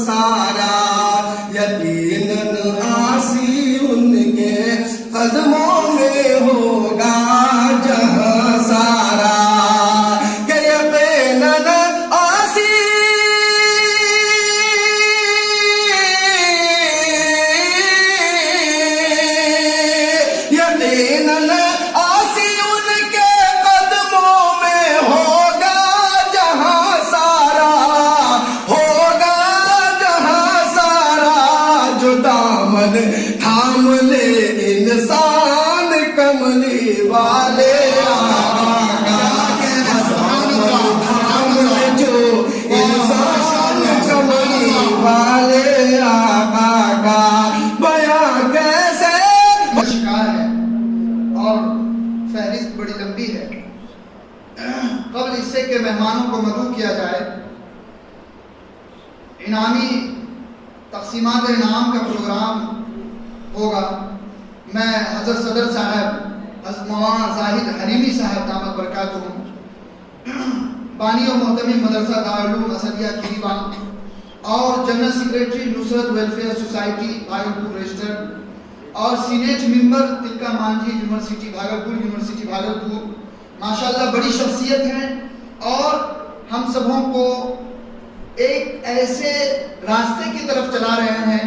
سارا، یقیناً آسی ان کے قدموں میں ہوگا جہاں سارا، کہ یقیناً آسی یقیناً آسی ان کے قدموں میں ہوگا جہاں سارا، ہوگا جہاں سارا، جو دامن تھام لے انسان کملی والے آقا کا، دامن تھام لے جو انسان کملی والے آقا کا، بیان کیسے شکار ہے اور فہرست بڑی لمبی ہے۔ قبل اس سے کہ مہمانوں کو مدعو کیا جائے، انعامی تقسیمات انعام کا پروگرام ہوگا، میں حضرت صدر صاحب حضرت مولانا زاہد حریمی صاحب دامت برکاتہ، بانی و محتمی مدرسہ دارالعلوم اسدیہ کھیری بان اور جنرل سیکریٹری نصرت ویلفیئر سوسائٹی بھاگلپور رجسٹرڈ اور سینیٹ ممبر تلکا مانجھی یونیورسٹی بھاگلپور، ماشاءاللہ بڑی شخصیت ہیں اور ہم سبوں کو ایک ایسے راستے کی طرف چلا رہے ہیں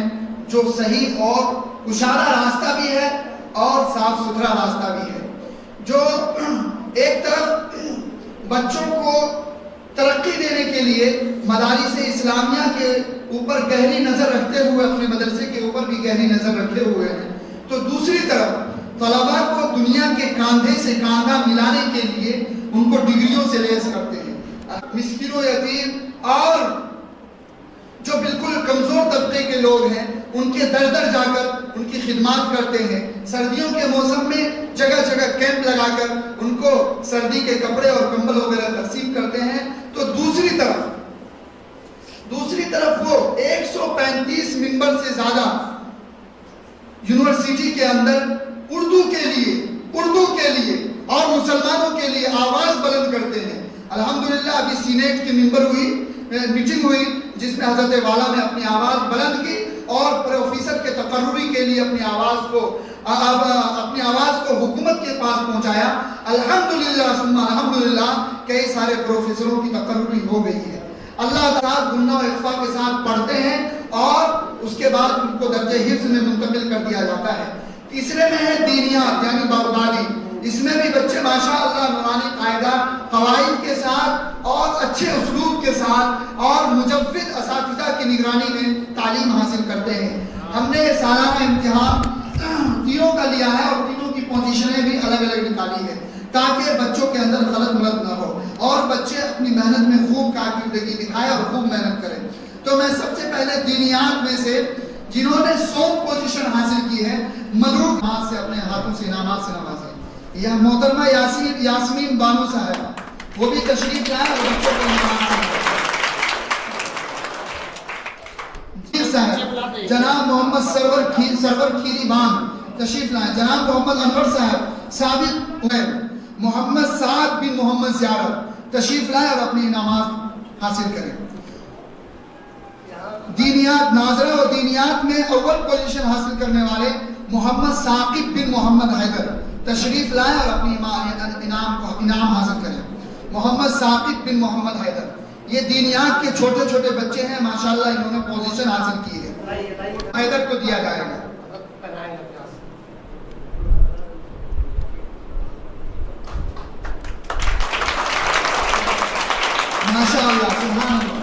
جو صحیح اور کشادہ راستہ بھی ہے اور صاف ستھرا راستہ بھی ہے، جو ایک طرف بچوں کو ترقی دینے کے لیے مدارس اسلامیہ کے اوپر گہری نظر رکھتے ہوئے، اپنے مدرسے کے اوپر بھی گہری نظر رکھتے ہوئے ہیں، تو دوسری طرف طلباء کو دنیا کے کاندھے سے کاندھا ملانے کے لیے ان کو ڈگریوں سے لیس کرتے ہیں۔ مسکین و یتیم اور جو بالکل کمزور طبقے کے لوگ ہیں ان کے در در جا کر ان کی خدمات کرتے ہیں، سردیوں کے موسم میں جگہ جگہ کیمپ لگا کر ان کو سردی کے کپڑے اور کمبل وغیرہ تقسیم کرتے ہیں، تو دوسری طرف وہ 135 ممبر سے زیادہ یونیورسٹی کے اندر اردو کے لیے اور مسلمانوں کے لیے آواز بلند کرتے ہیں۔ الحمدللہ ابھی سینیٹ کی میٹنگ ہوئی جس میں حضرت والا نے اپنی آواز بلند کی اور پروفیسر کے تقرری کے لیے اپنی آواز کو حکومت کے پاس پہنچایا۔ الحمدللہ ثم الحمدللہ کئی سارے پروفیسروں کی تقرری ہو گئی ہے۔ اللہ تعالیٰ گنہ و اخفا کے ساتھ پڑھتے ہیں اور اس کے بعد ان کو درجہ حفظ میں منتقل کر دیا جاتا ہے۔ تیسرے میں ہے دینیات یعنی باغبانی، اس میں بھی بچے ماشاءاللہ نورانی قاعدہ قواعد کے ساتھ اور اچھے اسلوب کے ساتھ اور مجود اساتذہ کی نگرانی میں تعلیم حاصل کرتے ہیں۔ ہم نے سالانہ امتحان تینوں کا لیا ہے اور تینوں کی پوزیشنیں بھی الگ الگ نکالی ہے تاکہ بچوں کے اندر غلط ملت نہ ہو اور بچے اپنی محنت میں خوب کارکردگی دکھائیں اور خوب محنت کریں۔ تو میں سب سے پہلے دینیات میں سے جنہوں نے 100 پوزیشن حاصل کی ہے مدعو سے اپنے ہاتھوں سے انعامات سے نوازیں۔ یہ محترمہ یاسمین بانو صاحبہ، وہ بھی تشریف لائیں اور بچوں کو انعامات سے صاحب، جناب محمد سرور کھیری بان تشریف لائیں، جناب محمد انور صاحب، ثابت عمیر، محمد سعد بن محمد زیارت تشریف لائیں اور اپنی انعامات حاصل کریں۔ دینیات ناظرہ اور دینیات میں اول پوزیشن حاصل کرنے والے محمد ثاقب بن محمد حیدر تشریف لائیں اور اپنی انعام حاصل کریں۔ محمد ثاقب بن محمد حیدر یہ دینیات کے چھوٹے چھوٹے بچے ہیں، ماشاءاللہ انہوں نے پوزیشن حاصل کی ہے، حیدر کو دیا جائے گا۔ ماشاءاللہ سبحان اللہ۔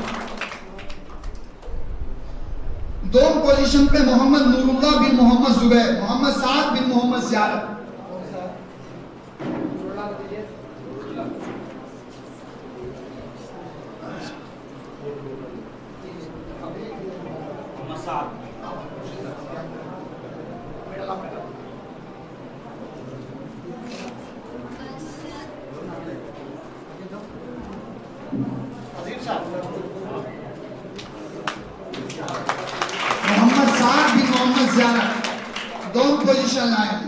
دوم پوزیشن پہ محمد نور اللہ بن محمد زبیر، محمد سعد بن محمد زیارت، محمد سعد بن محمد زیارت دونوں پوزیشن آئے ہیں۔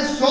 100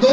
2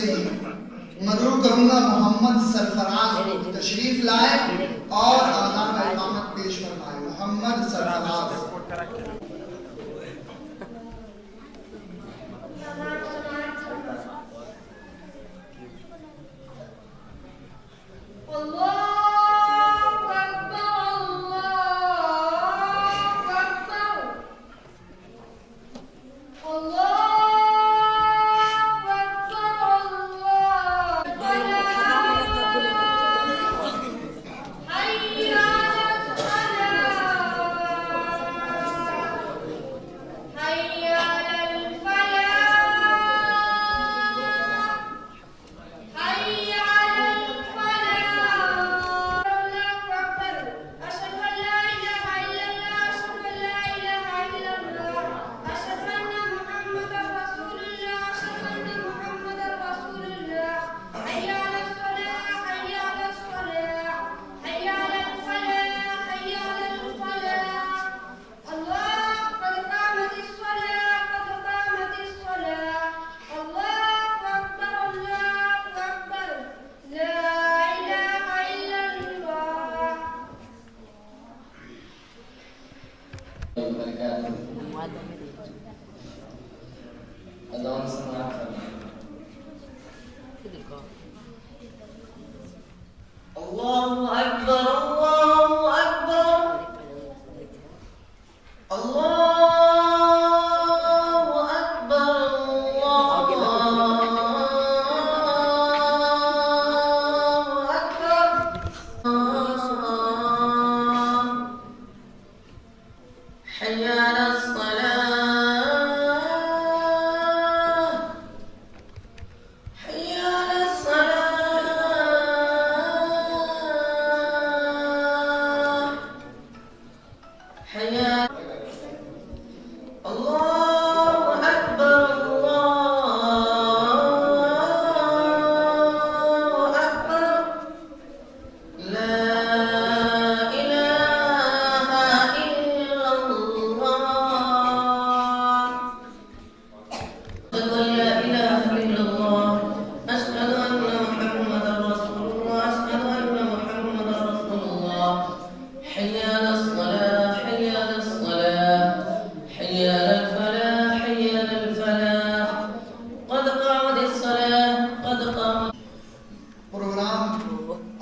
سے ہی مدعو کروں گا محمد سرفراز کو تشریف لائے اور اذان و اقامت پیش فرمائے. محمد سرفراز.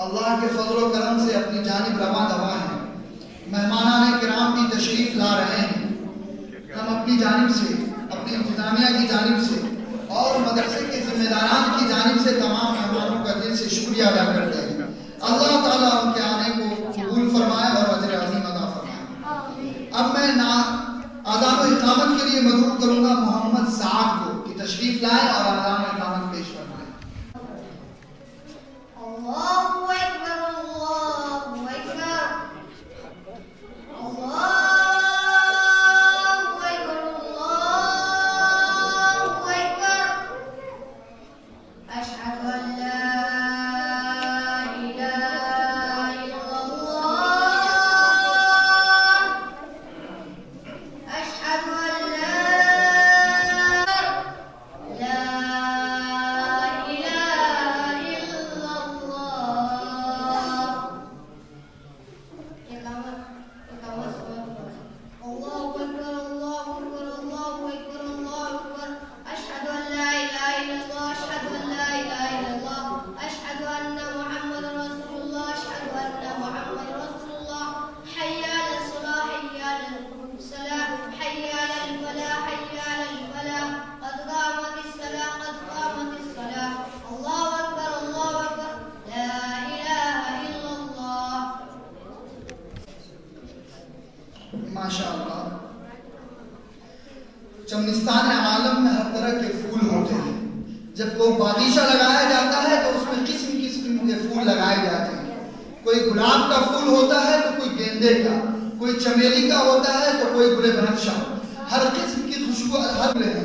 اللہ کے فضل و کرم سے اپنی جانب رواں دوا ہیں. مہمانان کرام بھی تشریف لا رہے ہیں. ہم اپنی جانب سے، اپنی انتظامیہ کی جانب سے اور مدرسے کے ذمہ داران کی جانب سے تمام مہمانوں کا دل سے شکریہ ادا کرتے ہیں. اللہ تعالیٰ ان کے آنے کو قبول فرمائے اور اجر عظیم عطا فرمائے. اب میں اذان و اقامت کے لیے مدعو کروں گا محمد سعد کو کہ تشریف لائے اور اذان و اقامت پیش فرمائے. اللہ اکبر اللہ اکبر اللہ اکبر اللہ اکبر اشہد ان لا الہ الا اللہ اشہد ان لا ماشاءاللہ. چمنستان عالم میں ہر طرح کے پھول ہوتے ہیں. جب کوئی باغیچہ لگایا جاتا ہے تو اس میں قسم قسم کے پھول لگائے جاتے ہیں. کوئی گلاب کا پھول ہوتا ہے تو کوئی گیندے کا، کوئی چمیلی کا ہوتا ہے تو کوئی گل بنفشہ. ہر قسم کی خوشبو ہر ہیں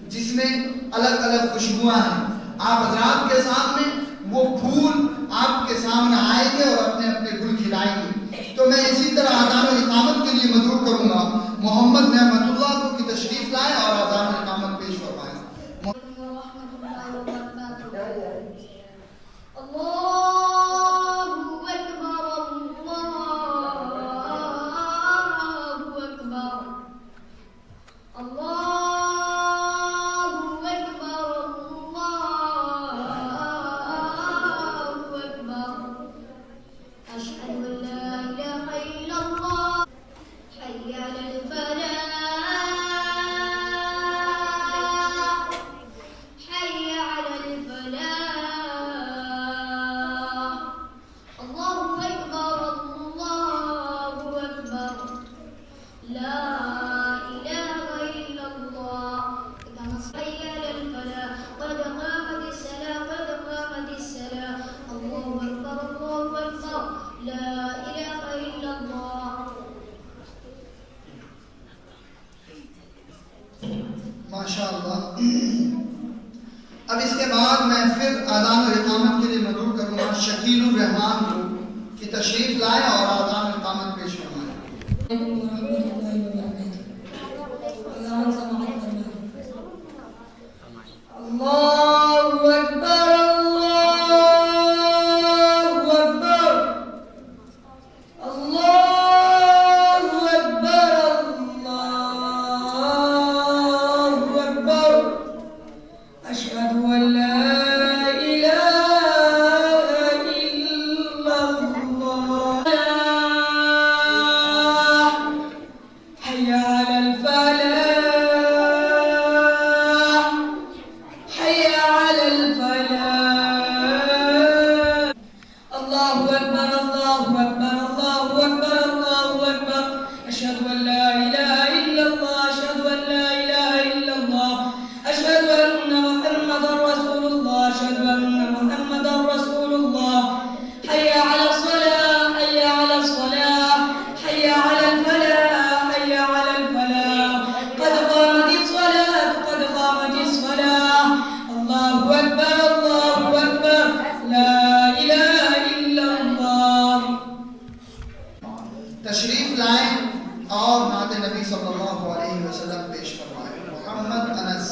جس میں الگ الگ خوشبوئاں ہیں. آپ حضرات کے سامنے وہ پھول آپ کے سامنے آئیں گے اور اپنے اپنے گل کھلائیں گے. تو میں اسی طرح اذان و اقامت کے لیے مدعو کروں گا محمد نعمت اللہ کو کہ تشریف لائیں اور اذان و اقامت پیش فرمائیں. اس کے بعد میں پھر اذان و اقامت کے لیے مدعو کروں گا شکیل الرحمان کو کہ تشریف لائیں اور اذان و اقامت پیش فرمائیں. اللہ اکبر تشریف لائیں اور نعت نبی صلی اللہ علیہ وسلم پیش فرمائیں. محمد انس.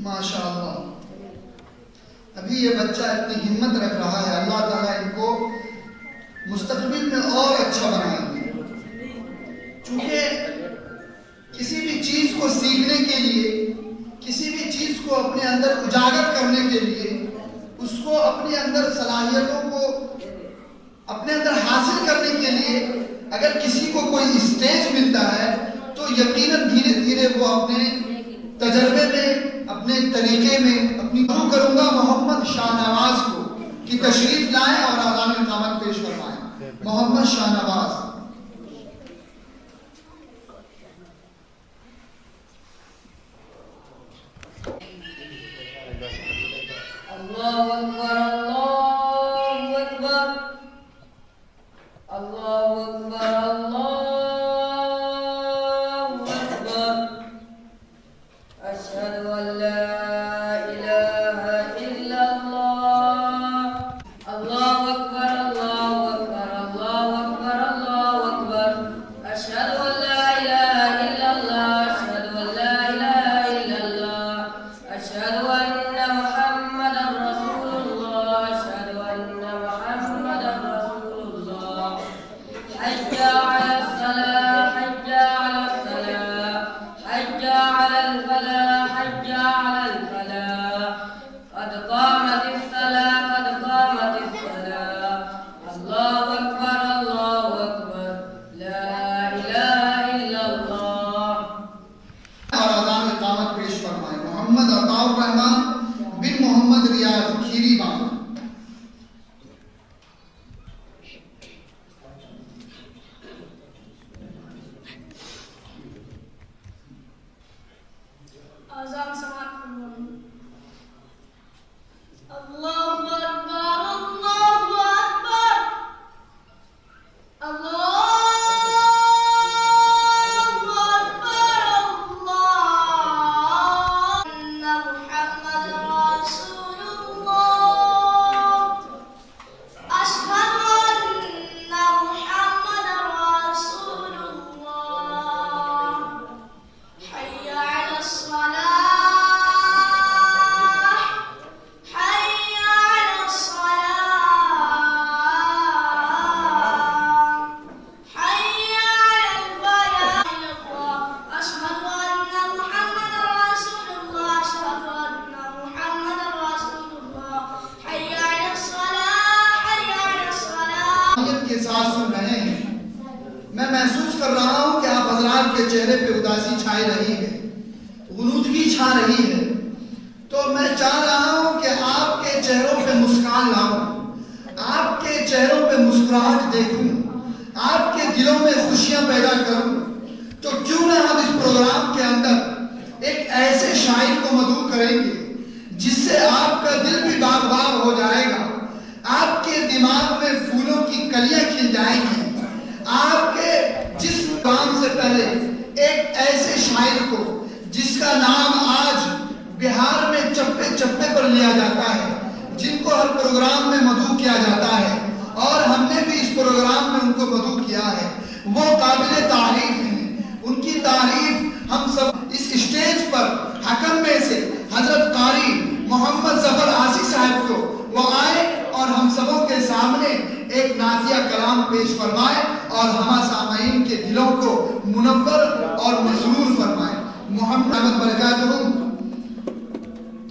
ماشاءاللہ. ابھی یہ بچہ اتنی ہمت رکھ رہا ہے، اللہ تعالیٰ ان کو مستقبل میں اور اچھا بنائیں گے. چونکہ کسی بھی چیز کو سیکھنے کے لیے، کسی بھی چیز کو اپنے اندر اجاگر کرنے کے لیے، اس کو اپنے اندر صلاحیتوں کو اپنے اندر حاصل کرنے کے لیے اگر کسی کو کوئی اسٹیج ملتا ہے تو یقیناً دھیرے دھیرے وہ اپنے تجربے میں، اپنے طریقے میں اپنی شروع کروں گا محمد شاہ نواز کو کہ تشریف لائیں اور اذان اقامت پیش فرمائیں. محمد شاہ نواز. اللہ اکبر اللہ اکبر اللہ اکبر اللہ اکبر اشہد ان لا الہ الا اللہ اللہ اکبر اللہ اکبر اللہ اکبر اللہ آپ کے چہرے پہ اداسی چھائی رہی ہے، غنودگی چھا رہی ہے، تو میں چاہ رہا ہوں کہ آپ کے چہروں پہ مسکان لاؤں، آپ کے چہروں پہ مسکراہٹ دیکھوں، آپ کے دلوں میں خوشیاں پیدا کروں۔ تو کیوں نہ ہم اس پروگرام کے اندر ایک ایسے شاعر کو مدعو کریں گے جس سے آپ کا دل بھی باغ باغ ہو جائے گا، آپ کے دماغ میں پھولوں کی کلیاں کھل جائیں گی۔ آپ کے جس کام سے پہلے ایک ایسے شاعر کو جس کا نام آج بہار میں چپے چپے پر لیا جاتا ہے، جن کو ہر پروگرام میں مدعو کیا جاتا ہے، اور ہم نے بھی اس پروگرام میں ان کو مدعو کیا ہے، وہ قابل تعریف ہیں۔ ان کی تعریف ہم سب اس اسٹیج پر حکم میں سے حضرت قاری محمد ظفر آسی صاحب کو وہ آئے اور ہم سبوں کے سامنے ایک نعتیہ کلام پیش فرمائے اور ہما سامعین کے دلوں کو منور اور مسرور فرمائے۔ محمد برکاتہ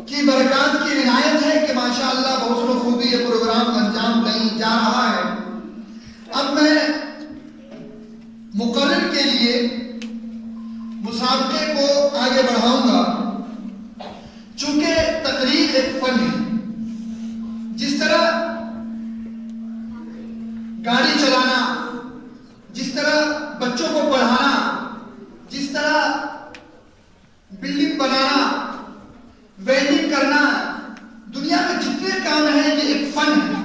کی برکات کی عنایت ہے کہ ماشاءاللہ بحسن و خوبی یہ پروگرام انجام نہیں جا رہا ہے۔ اب میں مقرر کے لیے مسابقے کو آگے بڑھاؤں گا، چونکہ تقریر ایک فن ہے۔ جس طرح گاڑی چلانا، جس طرح بچوں کو پڑھانا، جس طرح بلڈنگ بنانا، ویلڈنگ کرنا، دنیا میں جتنے کام ہیں یہ ایک فن ہے،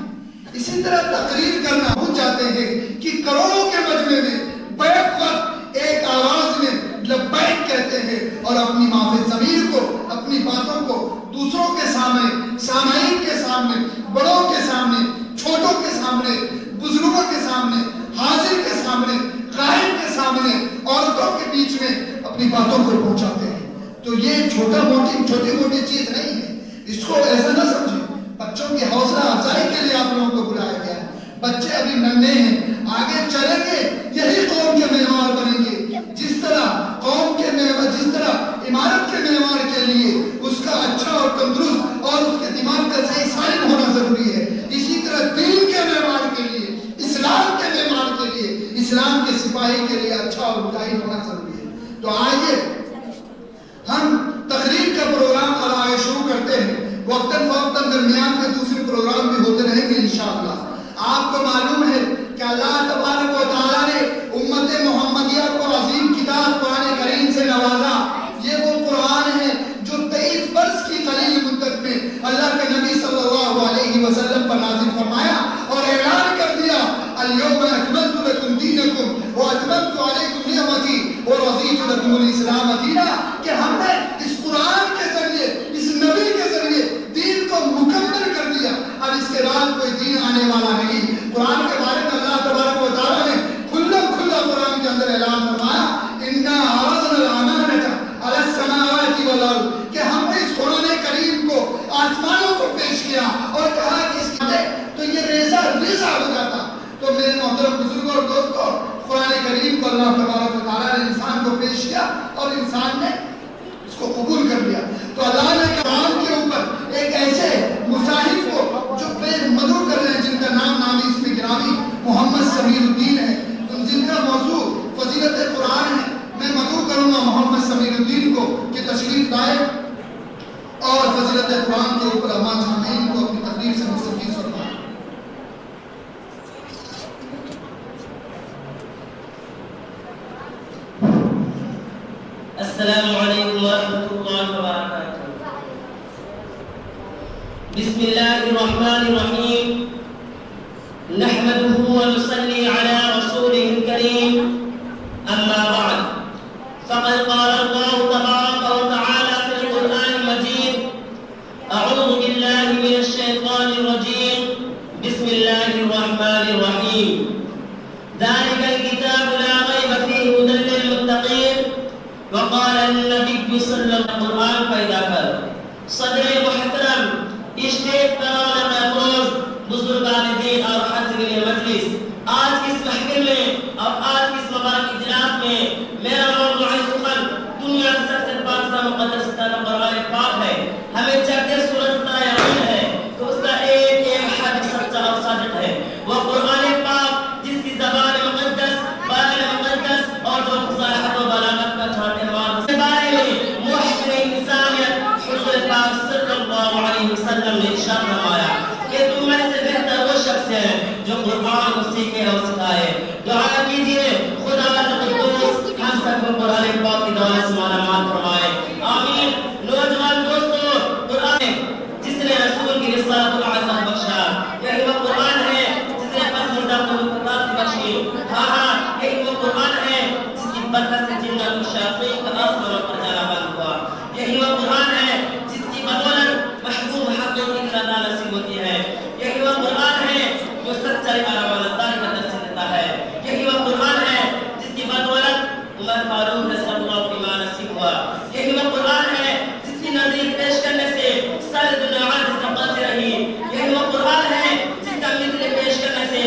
اسی طرح تقریر کرنا ہو جاتے ہیں کہ کروڑوں کے مجمع میں بیک وقت ایک آواز میں لبیک کہتے ہیں اور اپنی معافی ضمیر کو، اپنی باتوں کو دوسروں کے سامنے، سامعین کے سامنے، بڑوں کے سامنے، چھوٹوں کے سامنے، بزرگوں کے سامنے، حاضر کے سامنے، غائب کے سامنے، عورتوں کے بیچ میں اپنی باتوں کو پہنچاتے ہیں۔ تو یہ چھوٹی موٹی چیز نہیں ہے، اس کو ایسا نہ سمجھیں۔ بچوں کی حوصلہ افزائی کے لیے آپ لوگوں کو بلایا گیا ہے۔ بچے ابھی ننھے ہیں، آگے چلیں گے یہی قوم کے معمار بنیں گے۔ جس طرح قوم کے معمار، جس طرح عمارت کے معمار کے لیے اس کا اچھا اور تندرست اور اس کے دماغ کا صحیح سالم ہونا ضروری ہے، اسی طرح دین کے معمار کے لیے، اسلام کے معمار کے لیے، اسلام کے سپاہی کے لیے اچھا اور مجاہد ہونا ضروری ہے۔ تو آئیے ہم تقریر کا پروگرام اب آگے شروع کرتے ہیں۔ وقتاً فوقتاً درمیان میں دوسرے پروگرام بھی ہوتے رہیں گے انشاءاللہ۔ آپ کو معلوم ہے کہ اللہ تبارک و تعالیٰ نے امت محمدیہ کو عظیم کتاب قرآن کریم سے نوازا۔ یہ وہ قرآن ہے جو 23 برس کی قلیل مدت میں اللہ کے نبی صلی اللہ علیہ وسلم پر نازل فرمایا اور اعلان کر دیا، اليوم اکملت لکم دینکم واتممت علیکم نعمتی ورضیت لکم الاسلام دینا، کہ ہم نے اس قرآن کے ذریعے، اس نبی کے ذریعے دین کو مکمل کر دیا، اب اس کے بعد کوئی دین آنے والا نہیں۔ قرآن کے بارے میں اللہ تبارک و تعالیٰ نے کھلا قرآن کے اندر اعلان فرمایا، اِنَّا عَرَضْنَا الْأَمَانَةَ عَلَى السَّمَاوَاتِ وَالْأَرْضِ، کہ ہم نے اس قرآن کریم کو آسمانوں کو پیش کیا اور کہا کہ اس کے تو یہ ریزہ ہو جاتا۔ تو میرے محترم بزرگوں اور دوستوں، قرآن کریم کو اللہ تبارک و تعالیٰ نے انسان کو پیش کیا اور انسان نے اس کو قبول کر لیا۔ تو اللہ نے قرآن کے اوپر ایک ایسے مصاحف کو جو مدعو کر رہے ہیں، جن کا نام اس میں گرامی محمد سمیر الدین ہے، جن کا موضوع فضیلت قرآن ہے، میں مدعو کروں گا محمد سمیر الدین کو کہ تشریف لائے اور فضیلت قرآن کے اوپر ہمارے سامعین کو اپنی تقریر سے مستفید فرمائیں۔ السلام علیکم ورحمۃ اللہ وبرکاتہ۔ بسم اللہ الرحمن الرحیم، نحمده ونصلي على رسوله الكريم، اما بعد، فقد قال الله تبارك وتعالى في القرآن المجيد، اعوذ بالله من الشيطان الرجيم، بسم الله الرحمن الرحيم، ذلك الكتاب لا ريب فيه هدى للمتقين، وقال النبي صلی اللہ علیہ وسلم، قرآن پیدا کر۔ صدر محترم، اسٹیج پر اور محفوظ بزرگان دین اور حاضرین مجلس، آج کی اس محفل میں اور آج کی اس مبارک اجلاس میں میرا موضوع سخن دنیا کی سب سے پاکیزہ مقدس کتاب قرآن پاک ہے۔ ہمیں چاہتے سورج طرح یقین ہے کہ اس کا ایک ایک حرف سچا اور صادق ہے۔ وہ قرآن پاک جس کی زبان مقدس، بیان مقدس اور جو فصاحت و بلاغت سیکھے اور سکھائے. دعا کیجئے خدا القدوس ہم سب کو قرآن پاک کی دولت سے مالا مال فرمائے. آمین. نوجوان دوستو، قرآن جس نے رسول کی رسالت کو عزت بخشا، یہی وہ قرآن ہے جس نے پس مردہ کو مقدس بخشی. ہاں یہی وہ قرآن ہے جس کی برکت سے جنات و شیاطین کا آسمان پر جانا بند ہوا. یہی وہ قرآن ہے جس کی بدولت محبوب حقوں کی رضا نصیب ہوتی ہے. یہی وہ قرآن ہے جو سچائی اور امانتداری کا درس دیتا ہے. یہی وہ قرآن ہے جس کی بدولت عمر فاروق رضی اللہ عنہ ایمان نصیب ہوا. یہی وہ قرآن ہے جس کی نظیر پیش کرنے سے ساری دنیا عاجز نقاص رہی. یہی وہ قرآن ہے جس کا مثل پیش کرنے سے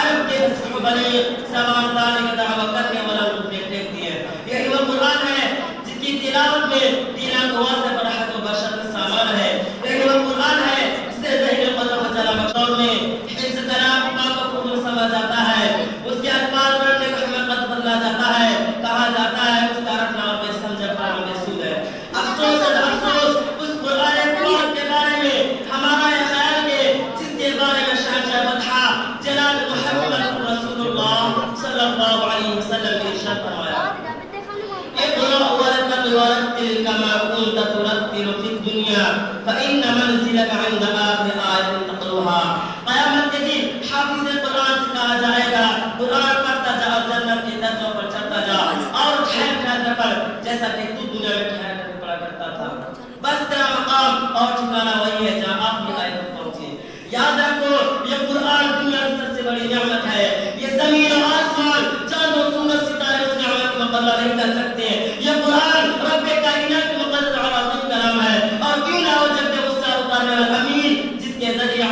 عرب کے بنی زبان دانی کا دعویٰ کرنے والا لوگ دیکھ دیے. یہی وہ قرآن ہے جس کی تلاوت میں دینا دعا سے فرحت و بشر کا سامان ہے. یہی وہ قرآن ہے جس سے ذہن قدر و جلا مقدور میں حفظ کلام پاک و قدر سمجھا جاتا ہے. اس کے الفاظ پڑھنے کو ہمیں قد بدلا جاتا ہے. کہا جاتا ہے اس کا رکھنا بے سمجھ پر محسوس ہے. افسوس ہے افسوس اس قرآن پاک کے بارے میں ہمارا یہ خیال ہے جس کے بارے میں شہنشاہ بدحا جناب محمد رسول اللہ صلی اللہ علیہ وسلم نے ارشاد فرمایا: اقرأ ورتل ورتل كما كنت ترتل في الدنيا فإن منزلك عند آخر آية تقرأها. قیامت کے دن حافظ قرآن سے کہا جائے گا قرآن پڑھتا جا اور جنت کے درجوں پر چڑھتا جا اور ٹھہر کر جیسا کہ تو دنیا میں ٹھہر کر پڑھا کرتا تھا. بس تیرا مقام اور ٹھکانہ وہی ہے جہاں آخری آیت تک پہنچے. یاد رکھو یہ قرآن دنیا کی سب سے بڑی نعمت ہے. یہ زمین و آسمان چاند و سورج ستارے اس نعمت کو مقرر نہیں کر سکتے. یہ قرآن رب کائنات کے مقدس اور عظیم کلام ہے. اور کیوں نہ ہو جب کہ غصہ اتارنے والا امین جس کے ذریعے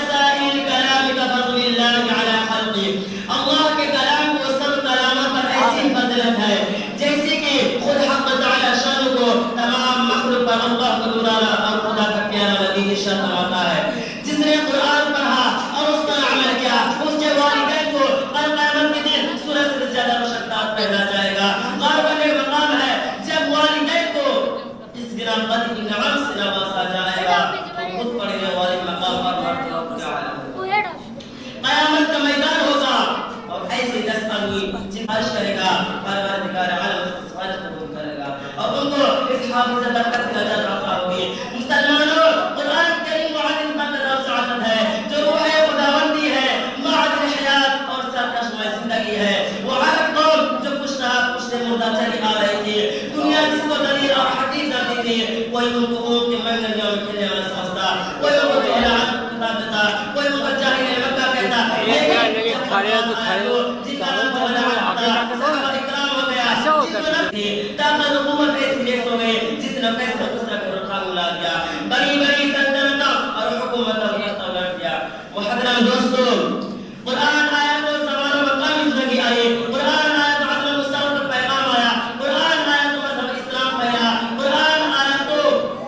سائل کلام کا فضل اللہ علی خلقی. اللہ کے کلام کو سب کلاموں پر ایسی فضیلت ہے جیسے کہ خود حق تعالی شان کو تمام مخلوق پر اللہ کا دلالا اور خدا کا پیارا نبی ارشاد فرماتا ہے: جس نے قرآن پڑھا اور اس پر عمل کیا اس کے والدین کو کل قیامت کے دن سورج سے زیادہ روشندار پہنا جائے گا. غور کرنے کا مقام ہے جب والدین کو اس گرا قدر کی نعمت سے نوازا جائے گا تو خود پڑھنے والے مقام پر قیامت کا میدان ہوگا اور ایسے دس آدمی جنبش کرے گا پروردگار عالم سوال قبول کرے گا اور ان کو اس حافظ برکت کا اجر عطا ہوگی. مسلمانوں قرآن کریم معلم قدر اور سعادت ہے جو روح خداوندی ہے معدن حیات اور سرکشمہ زندگی ہے. وہ عرب قوم جو خوش رہا خوش مردہ چلی آ رہی تھی دنیا جس کو دلیل اور حقیق جاتی تھی کوئی ان کو اونٹ کے مہنگیوں میں کھیلنے والا سمجھتا کوئی ان کو اعلان خطاب دیتا کوئی ان کو جاہل مکہ کہتا لیکن جن کا نام بولا آتا صحابہ اکرام ہو گیا طاقت حکومت ایسی دیش ہو گئی جس نے فیصلہ دوسرا کو رکھا ملا دیا بڑی بڑی سلطنتوں اور حکومتوں کو تغیر دیا. محترم دوستو قرآن آیا تو زمان و مقام زندگی آئی. قرآن آیا تو عدل مساوات کا پیغام آیا. قرآن آیا تو مذہب اسلام پھیلا. قرآن آیا تو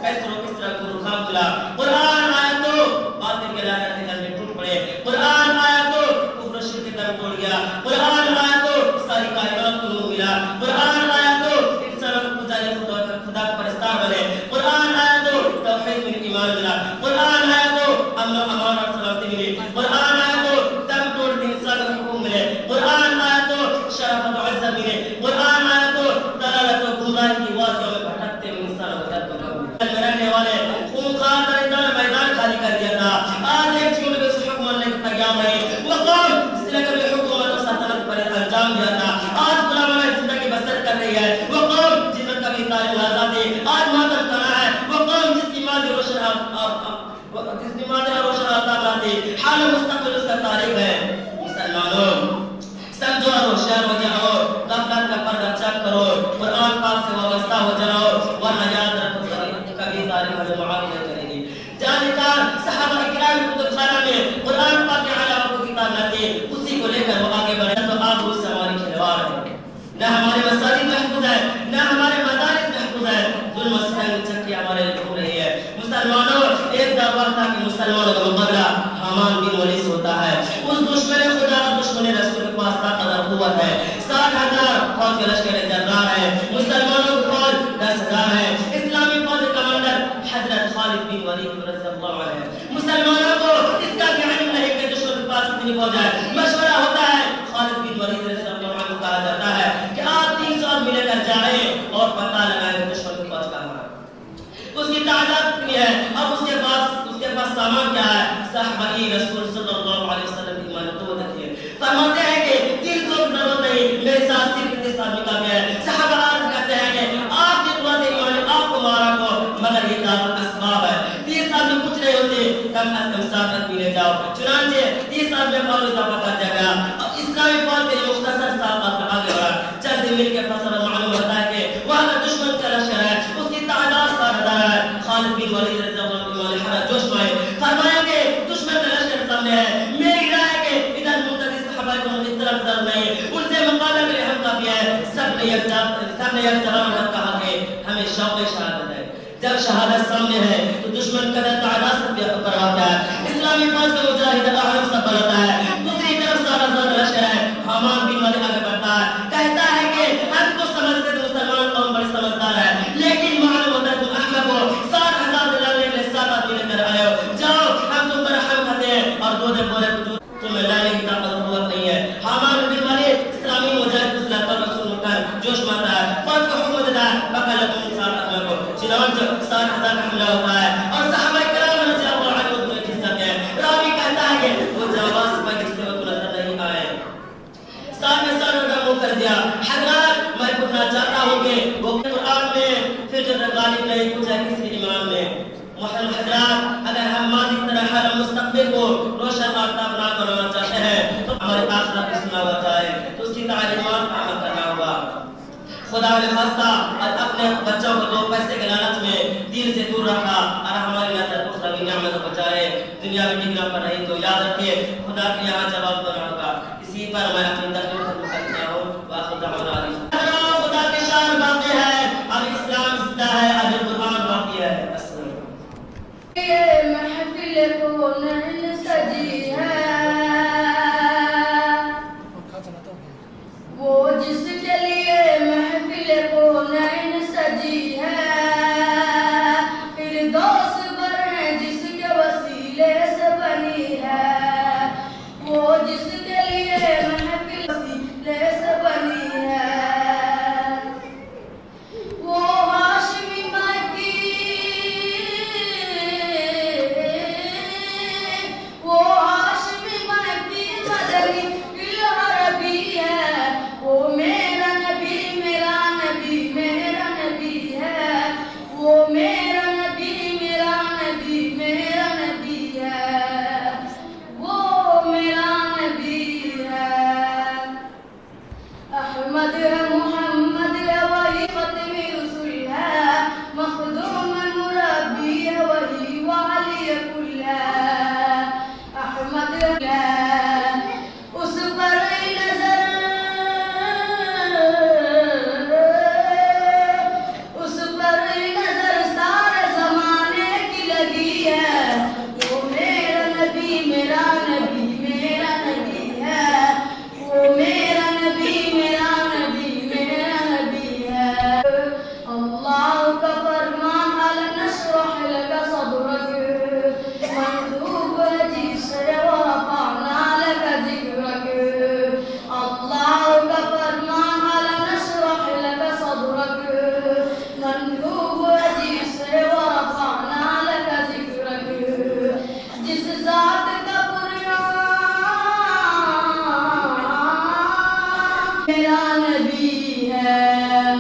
کیسر و کسرا کو رکھا ملا. قرآن آیا تو باطل کے لعنت کے گھر میں ٹوٹ پڑے. قرآن آیا تو کفر و شرک کے در توڑ گیا. قرآن آیا تو ساری کائنات کو نور ملا. قرآن آیا تو انسانوں کو پجاری خدا کا پرستار بنے. قرآن آیا تو توحید میں ایمان ملا. قرآن آیا تو امن و امان اور سلامتی ملی. قرآن آیا تو دم توڑ کے انسان کا حکم ملے. قرآن آیا تو شرافت و عزت ملے. قرآن آیا تو دلالت و گمراہی کی وادیوں میں بھٹکتے ہوئے انسانوں کو ہدایت میں رہنے والے خونخوار درندوں نے میدان خالی کر دیا تھا. آج ایک چھوٹے کے اس حکم ماننے کا تیار نہیں. وہ قوم جس نے کبھی حکومت و سلطنت پر انجام دیا تھا آج غلامانہ زندگی بسر کر رہی ہے. وہ قوم جس نے کبھی تعلیم آزادی آج ماتم کرنا ہے. وہ قوم جس کی ماضی روشن آتی حال مستقبل اس کا تاریخ ہے. مسلمانوں سمجھو اور ہوشیار ہو جاؤ. غفلت کا پردہ چیک کرو. قرآن پاک سے وابستہ ہو جاؤ ورنہ یاد رکھو کبھی تاریخ میں معاملہ کرے گی. جانکار صحابہ اکرام کتب خانہ میں قرآن پاک کے علاوہ کوئی کتاب نہ تھی. اسی کو لے کر وہ آگے بڑھے تو آپ اس سے ہماری کھلواڑ ہے. نہ ہمارے مساجد محفوظ ہے نہ ہمارے مدارس محفوظ ہے. ظلم و ستم چکی ہمارے لیے ہو رہی ہے. مسلمانوں ایک دور تھا کہ مسلمانوں کا مقابلہ حامان بن ولید سے ہوتا ہے. اس دشمن خدا اور دشمن رسول کے پاس طاقت اور قوت ہے. 60,000 فوج کے لشکر جرار ہے. مسلمانوں کی فوج 10,000 ہے. اسلامی فوج کمانڈر حضرت خالد بن ولید رضی اللہ عنہ ہے. مسلمانوں کو اس کا علم نہیں کہ دشمن کے پاس اتنی فوج ہے. مشورہ صحابی رسول صلی اللہ علیہ وسلم کی مانتو دیکھیے فرماتے ہیں کہ تین سو ضرورت نہیں میرے ساتھ صرف انتصاب کا بھی ہے صحابہ عرض کرتے ہیں کہ آپ کی قوت ایمان آپ کو مارا کو مگر یہ دار الاسباب ہے 30 سال میں کچھ نہیں ہوتے کم از کم 7 آدمی لے جاؤ چنانچہ 30 سال میں فوج اضافہ کر دیا گیا اب اسلامی فوج کے لیے مختصر سال بعد آگے بڑھا چند دن مل کے فصل معلوم ہوتا ہے کہ وہاں کا دشمن کا لشکر ہے اس کی تعداد 7,000 ہے خالد بن ولید رضی اللہ عنہ نے جوش میں فرمایا کہ دشمن کا لشکر سامنے ہے میری رائے ہے کہ ادھر منتظر صحابہ کو اس طرف ضرور نہیں ان سے مقابلہ کے لیے ہم کافی ہے سب نے یک طرح کہا کہ ہمیں شوق شہادت ہے جب شہادت سامنے ہے تو دشمن کا تعداد سے پرواہ کیا ہے اسلامی فوج کا مجاہد اعظم سب بناتا ہے دوسری طرف سارا لشکر ہے حمام بن ولید آگے بڑھتا ہے کہتا ہے کہ ہم کو سمجھتے تو مسلمان قوم بڑی سمجھدار ہے لیکن معلوم ہوتا ہے تم احمد ہو 60,000 دلال لے کے 7 آدمی لے کر آئے ہو جاؤ ہم تم پر رحم کرتے ہیں اور دو دن بولے تمہیں لانے کی طاقت قوت نہیں ہے حمام بن ولید اسلامی مجاہد اس لحظہ پر رسول کر جوش ماتا ہے فوج کو حکم دیتا ہے بقا لکم 60 آدمی کو چنانچہ 60,000 کا حملہ ہوتا ہے اور صحابہ کرام رضی اللہ عنہ تمہیں کھستے ہیں راوی کہتا ہے کہ وہ جواز پر کس کو نظر نہیں آئے ساتھ میں سر کا منہ کر دیا حضرات میں پوچھنا چاہتا ہوں کہ وہ قرآن میں پھر جو غالب نہیں پوچھا کسی امام نے محترم حضرات اگر ہم ماضی کی طرح حال مستقبل کو روشن اور تابناک بنانا چاہتے ہیں تو ہمارے آخرت کی سنا ہوا جائے تو اس کی تعلیمات پر عمل کرنا ہوگا خدا نے خاصہ اور اپنے بچوں کو 2 پیسے کے لالچ میں دین سے دور رکھا اور ہماری نظر اخروی نعمت کو بچائے دنیا میں ٹکنا پر رہی تو یاد رکھیے خدا کے یہاں جواب دینا ہوگا اسی پر میں اپنی تقریر سے مخاطب ہوں واخر دعوانا خدا کی شان باقی ہے اور اسلام زندہ ہے اور قرآن باقی ہے یہ محفل کون سجی ہے وہ جس کے لیے محفل کون سجی ہے فردوس پر ہے جس کے وسیلے سے بنی ہے وہ جس کے لیے محفل وسیلے سے بنی ہے وہ ہاشمی مکی وہ ہاشمی مکی مدنی بالعربی ہے وہ میرا نبی میرا نبی میرا نبی ہے وہ میرا نبی میرا نبی میرا نبی ہے وہ میرا نبی ہے احمد ہے محمد ہے وہی ختم رسول ہے مخدوم مربی ہے وہی وعلی کل ہے احمد ہے اس پر نظر اس پر نظر سارے زمانے کی لگی ہے وہ میرا نبی میرا نبی میرا نبی ہے وہ میرا نبی میرا نبی میرا نبی ہے اللہ کا فرمان ألم نشرح لك صدرك مكتوب جس ورفعنا لك ذكرك اللہ کا فرمان ألم نشرح لك صدرك مكتوب جس ورفعنا لك ذكرك جس ذات کا میرا نبی ہے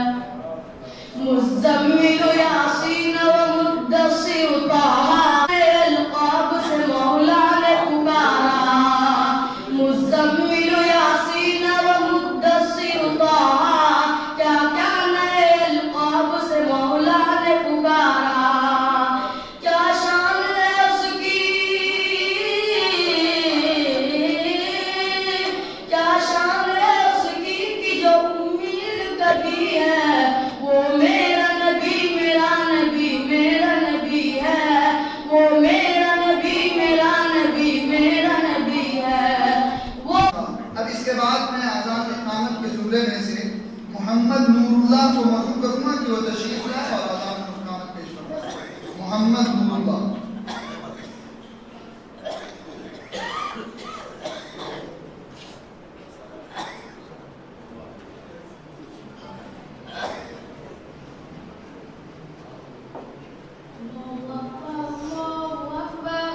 مزمل یاسین و مدثر طه القاب سے مولا نے پکارا مزمل یاسین و مدثر طه کیا کیا نئے القاب سے مولا نے پکارا کیا شان ہے اس کی کیا شان ہے اس کی جو امید کبھی ہے وہ میرا نبی میرا نبی میرا نبی ہے وہ میرا نبی میرا نبی میرا نبی ہے وہ اب اس کے بعد میں آزاد اقامت کے جملے میں سے محمد نور اللہ کو مرحوم کروں گا کہ وہ تشریف لائے اور آزاد اقامت پیش کروں محمد نور اللہ اللہ اکبر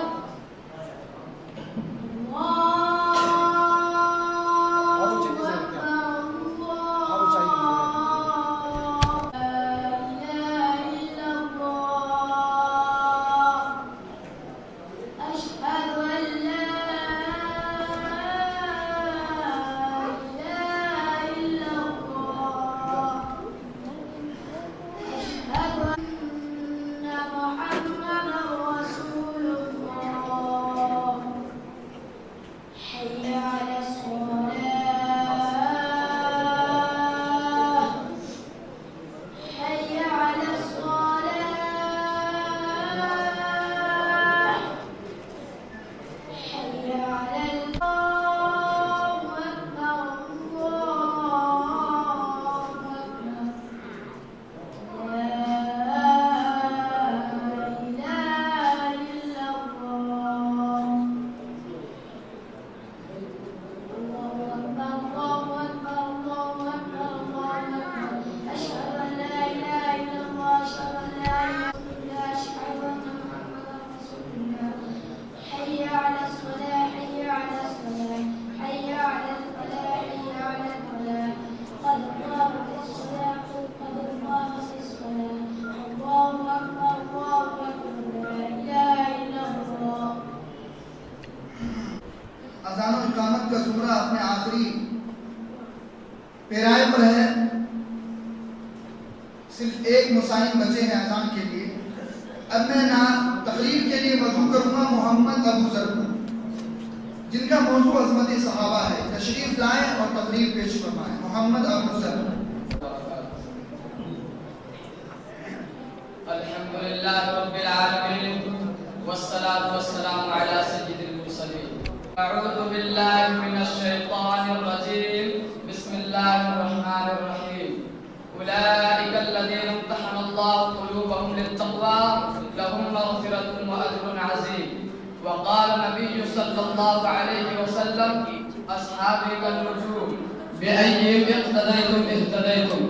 صرف ایک مسائل بچے ہیں اذان کے لیے. اب میں تقریر کے لیے مدعو کروں گا محمد ابو ذر کو، جن کا موضوع عظمت صحابہ ہے. تشریف لائیں اور تقریر پیش فرمائیں. محمد ابو ذر. الحمدللہ رب العالمین والصلاة والسلام علی سید المرسلین. اعوذ باللہ من الشیطان الرجیم. بسم اللہ الرحمن الرحیم. أولئك الذين امتحن الله قلوبهم للتقوى لهم مغفرة وأجر عظيم. وقال النبي صلى الله عليه وسلم أصحابي كالنجوم بأيهم اقتديتم اهتديتم.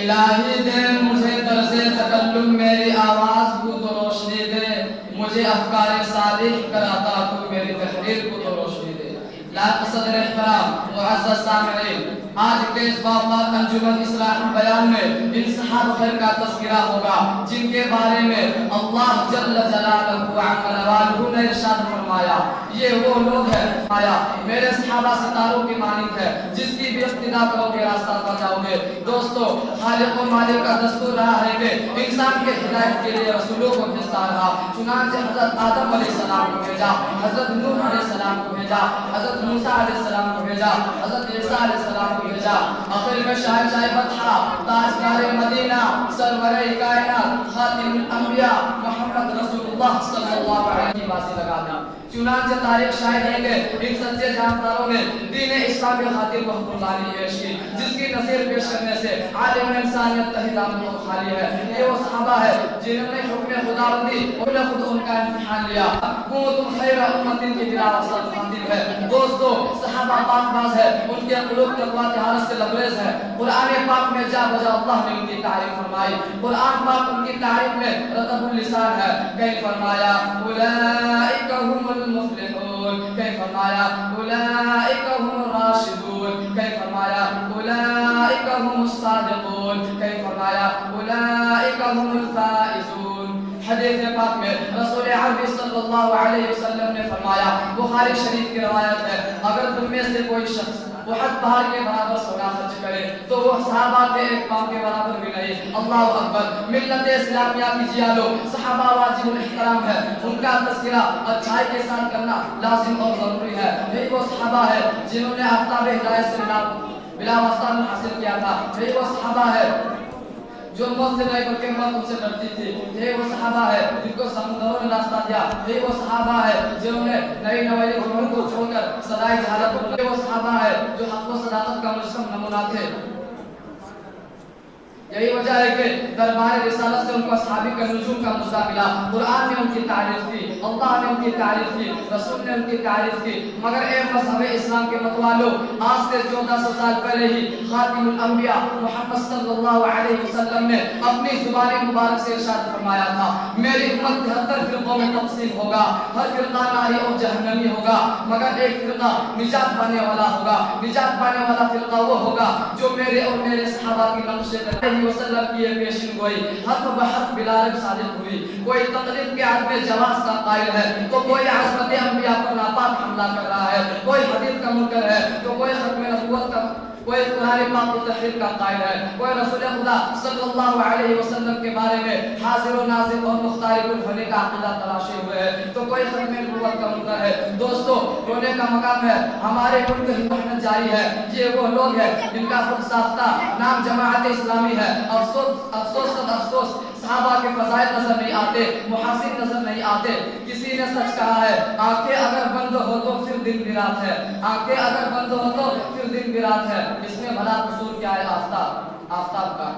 الہی دے مجھے طرز تکلم میری آواز کو تو روشنی دے، مجھے افکار صادق کراتا تو میری تحریر کو تو روشنی دے. لا صدر احترام معزز سامعین، آج کے اس باوقار انجمن اصلاح بیان میں ان صحابہ خیر کا تذکرہ ہوگا جن کے بارے میں اللہ جل جلالہ وعلا نے ارشاد فرمایا یہ وہ لوگ ہیں آیا میرے صحابہ ستاروں کی مانند ہے جس کی بھی اقتداء کرو گے راستہ پا جاؤ گے. دوستو خالق و مالک کا دستور رہا ہے کہ انسان کے ہدایت کے لیے رسولوں کو بھیجتا رہا. چنانچہ حضرت آدم علیہ السلام کو بھیجا، حضرت نوح علیہ السلام کو بھیجا، حضرت موسیٰ علیہ السلام کو بھیجا، حضرت عیسیٰ علیہ السلام کو بھیجا. آخر میں شاہنشاہ بطحہ تاجدار مدینہ سرور کائنات خاتم الانبیاء محمد رسول اللہ صلی اللہ علیہ وسلم کی بازی لگا دی. چنانچہ تاریخ شاہد ہے کہ ان سچے جانکاروں نے دین اسلام کے خاطر محبوب لانی پیش کی جس کی نظیر پیش کرنے سے عالم انسانیت تحت آمد خالی ہے. یہ وہ صحابہ ہے جنہوں نے حکم خداوندی اور خود ان کا امتحان لیا. کنتم خیر امت کی بلا واسطہ خاطر ہے. دوستو صحابہ پاک باز ہے، ان کے قلوب تقویٰ کی حالت سے لبریز ہے. قرآن پاک میں جا بجا اللہ نے ان کی تعریف فرمائی. قرآن پاک ان کی تعریف میں رطب اللسان ہے. کئی فرمایا اولئک هم المفلحون، کئی فرمایا اولئک هم الراشدون، کئی فرمایا اولئک هم الصادقون، کئی فرمایا اولئک هم الفائزون. حدیث پاک میں رسول عربی صلی اللہ علیہ وسلم نے فرمایا، بخاری شریف کی روایت ہے، اگر تم میں سے کوئی شخص احد پہاڑ کے برابر سونا خرچ کرے تو وہ صحابہ کے ایک پاؤں کے برابر بھی نہیں. اللہ اکبر. ملت اسلامیہ کی جیالو صحابہ واجب الاحترام ہے، ان کا تذکرہ اچھائی کے ساتھ کرنا لازم اور ضروری ہے. یہی وہ صحابہ ہے جنہوں نے آفتاب ہدایت سے بلا واسطہ حاصل کیا تھا. یہی وہ صحابہ ہے جو موت سے نہیں بلکہ موت ان سے ڈرتی تھی. یہی وہ صحابہ ہے جن کو سمندروں نے راستہ دیا. یہی وہ صحابہ ہے جنہوں نے نئی نویلی گھوڑوں کو چھوڑ کر سدائے جہالت کو. یہی وہ صحابہ ہے جو حق و صداقت کا مجسم نمونہ تھے. یہی وجہ ہے کہ دربار رسالت سے ان کو صحابی کا نجوم کا مزہ ملا. قرآن نے ان کی تعریف کی، اللہ نے ان کی تعریف کی، رسول نے ان کی تعریف کی. مگر اے مذہب اسلام کے متوالو، آج سے 1400 سال پہلے ہی خاتم الانبیاء محمد صلی اللہ علیہ وسلم نے اپنی زبان مبارک سے ارشاد فرمایا تھا میری امت 73 فرقوں میں تقسیم ہوگا، ہر فرقہ ناری اور جہنمی ہوگا مگر ایک فرقہ نجات پانے والا ہوگا. نجات پانے والا فرقہ وہ ہوگا جو میرے اور میرے صحابہ کی نقش وسلم کی پیشن گوئی حق بحق بلا رب صادق ہوئی. کوئی تقریب کے عدم جواز کا قائل ہے تو کوئی عصمت انبیاء پر ناپاک حملہ کر رہا ہے، کوئی حدیث کا منکر ہے تو کوئی ختم نبوت کا، کوئی قرآن پاک کی تحریر کا قائل ہے، کوئی رسول خدا صلی اللہ علیہ وسلم کے بارے میں حاضر و ناظر اور مختار کل ہونے کا عقیدہ تلاشے ہوئے ہے تو کوئی ختم نبوت کا منکر ہے. دوستو رونے کا مقام ہے، ہمارے ملک کی محنت جاری ہے. یہ وہ لوگ ہیں جن کا خود ساختہ نام جماعت اسلامی ہے. افسوس افسوس افسوس صحابہ کے فضائل نظر نہیں آتے، محاسن نظر نہیں آتے. کسی نے سچ کہا ہے آنکھیں اگر بند ہو تو پھر دن بھی رات ہے، آنکھیں اگر بند ہو تو پھر دن بھی رات ہے. اس میں بھلا قصور کیا ہے آفتاب کا؟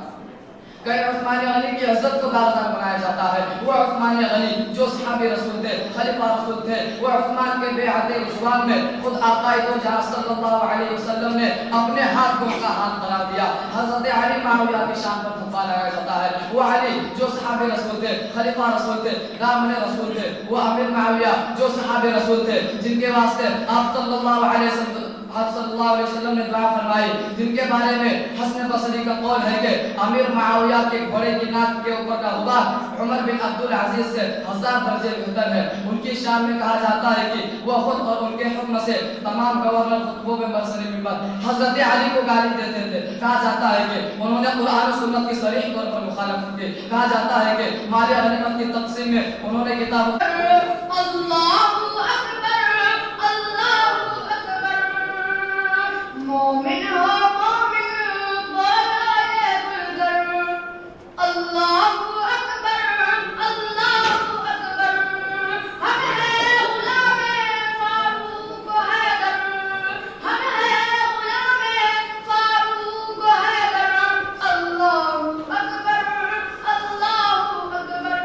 کئی عثمان غنی کی عزت کو داغدار بنایا جاتا ہے. وہ عثمان غنی جو صحابی رسول تھے، خلیفہ رسول تھے، وہ عثمان کے بیعت رضوان میں خود آقا دو جہاں صلی اللہ علیہ وسلم نے اپنے ہاتھ کو ان کا ہاتھ قرار دیا. حضرت علی معاویہ کی شان پر تھپا لگایا جاتا ہے. وہ علی جو صحابی رسول تھے، خلیفہ رسول تھے، دامن رسول تھے. وہ امیر معاویہ جو صحابی رسول تھے جن کے واسطے آپ صلی اللہ علیہ وسلم آپ صلی اللہ علیہ وسلم نے دعا فرمائی، جن کے بارے میں حسن بصری کا قول ہے کہ امیر معاویہ کے گھوڑے کی ناک کے اوپر کا غبار عمر بن عبدالعزیز سے 1000 درجے بہتر ہے۔ ان کی شان میں کہا جاتا ہے کہ وہ خود اور ان کے حکم سے تمام گورنر خطبوں میں برسر منبر حضرت علی کو گالی دیتے تھے۔ کہا جاتا ہے کہ انہوں نے قرآن و سنت کی صریح طور پر مخالفت کی۔ کہا جاتا ہے کہ مال غنیمت کی تقسیم میں انہوں نے کتاب اللہ اکبر، اللہ اکبر، مومن ہو مومن بالائے بلگر، اللہ اکبر، اللہ اکبر، ہم ہیں غلام فاروق حیدر، ہم ہیں غلام فاروق حیدر، اللہ اکبر، اللہ اکبر،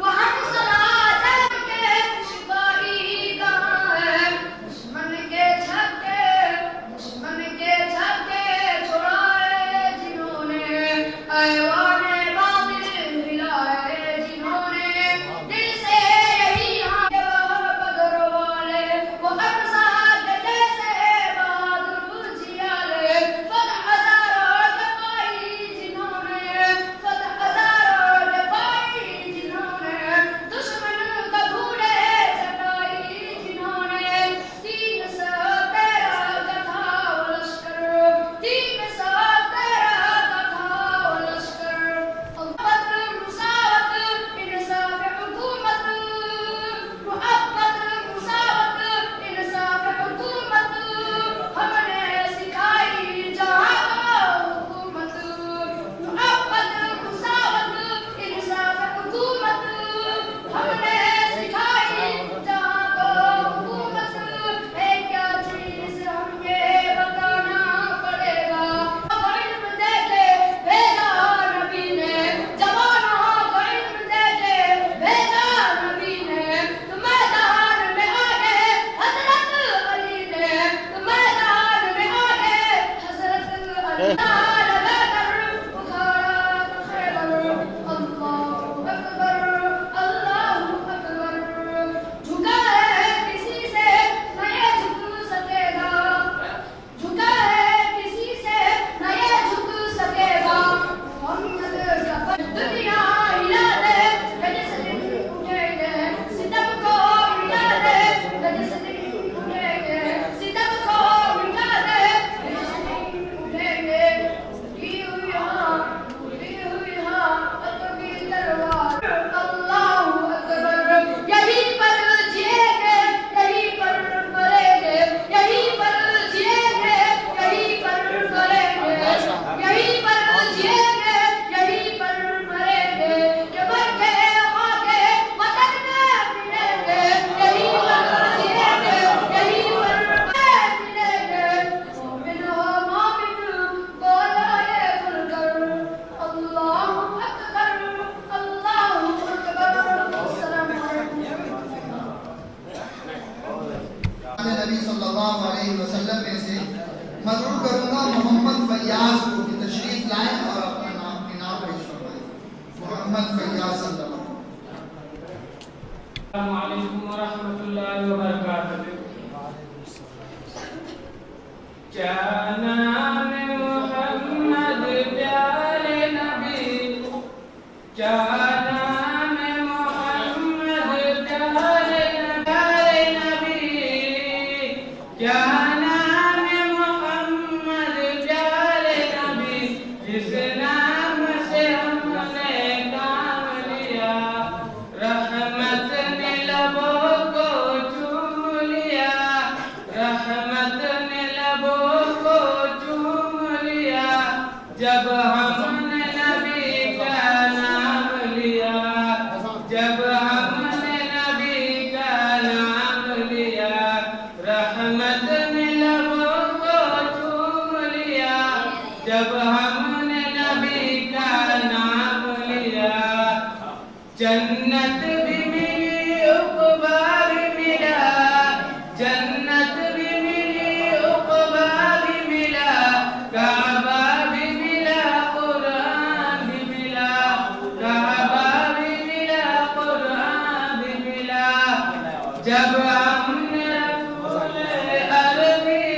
وہم صلاة کے سپاہی کہاں ہے، دشمن کے چھکے چھڑائے جنہوں نے، ایوان باطل ہلائے جنہوں نے، دل سے یہی ہاں بدر والے، وہ ابزاد جیسے بہادر جیالے، فتح ہزاروں جپائی جنہوں نے، فتح ہزاروں جپائی جنہوں نے، دشمن کا دھوڑے چٹائی جنہوں نے، 313 کا تھا وہ لشکر، 313 کا تھا وہ لشکر، محبت مساوت انصاف حکومت، محبت مساوت انصاف حکومت، ہم نے سکھائی جہاں کو حکومت، محبت مساوت انصاف حکومت، ہم نے سکھائی جہاں کو حکومت، ہے کیا چیز ہم یہ بتانا پڑے گا، علم دے کے بھیجا نبی نے، جوانوں کو علم دے کے بھیجا نبی نے، تو میدان میں آگے حضرت علی نے، تو میدان میں آگے حضرت علی لگا کر اکھاڑا خیبر، اللہ اکبر، اللہ اکبر، جھکا ہے کسی سے نہ یہ جھک سکے گا، جھکا ہے کسی سے نہ یہ جھک سکے گا، محمد کا دنیا ہلا دے کہ جس دن اٹھیں گے، ستم کو مٹا دے کہ جس دن اٹھیں گے، ستم کو مٹا دے کہ جس دن اٹھیں گے، اٹھی ہوئی ہاں اپنی تلوار، اللہ اکبر، یہی پر جیئیں گے، یہی پر مریں گے، یہی پر جیئیں گے، یہی پر مریں گے، یہی پر جیئیں گے، یہی پر مریں گے، کہ مر کے خاک وطن میں ملیں گے، یہی پر جیئیں گے، یہی پر ملیں گے، مومن ہو مومن بالائے بلگر، اللہ اکبر، اللہ اکبر، السلام علیکم۔ نبی صلی اللہ علیہ وسلم میں سے مدعو کروں گا محمد فیاض کو کہ تشریف لائیں اور اپنا نام پیش فرمائیں۔ محمد فیاض صلی اللہ علیہ وسلم۔ السلام علیکم ورحمۃ اللہ وبرکاتہ۔ کیا نام محمد پیارے نبی، کیا نام محمد پیارے نبی، کیا نام محمد پیارے نبی، جس نام سے ہم نے کام لیا، رحمت نے لبوں کو چوم لیا، رحمت نے لبوں کو چوم لیا، جب ہم نے نبی کا نام لیا، جب ہم نے نبی کا نام لیا، رحمت نے لبوں کو چوم لیا، جب ہم نے نبی کا نام لیا، جنت بھی ملی عقبہ بھی ملا، جنت بھی ملی عقبہ بھی ملا، کعبہ بھی ملا، قرآن بھی ملا، کعبہ بھی ملا، قرآن بھی ملا، جب ہم نے رسول عربی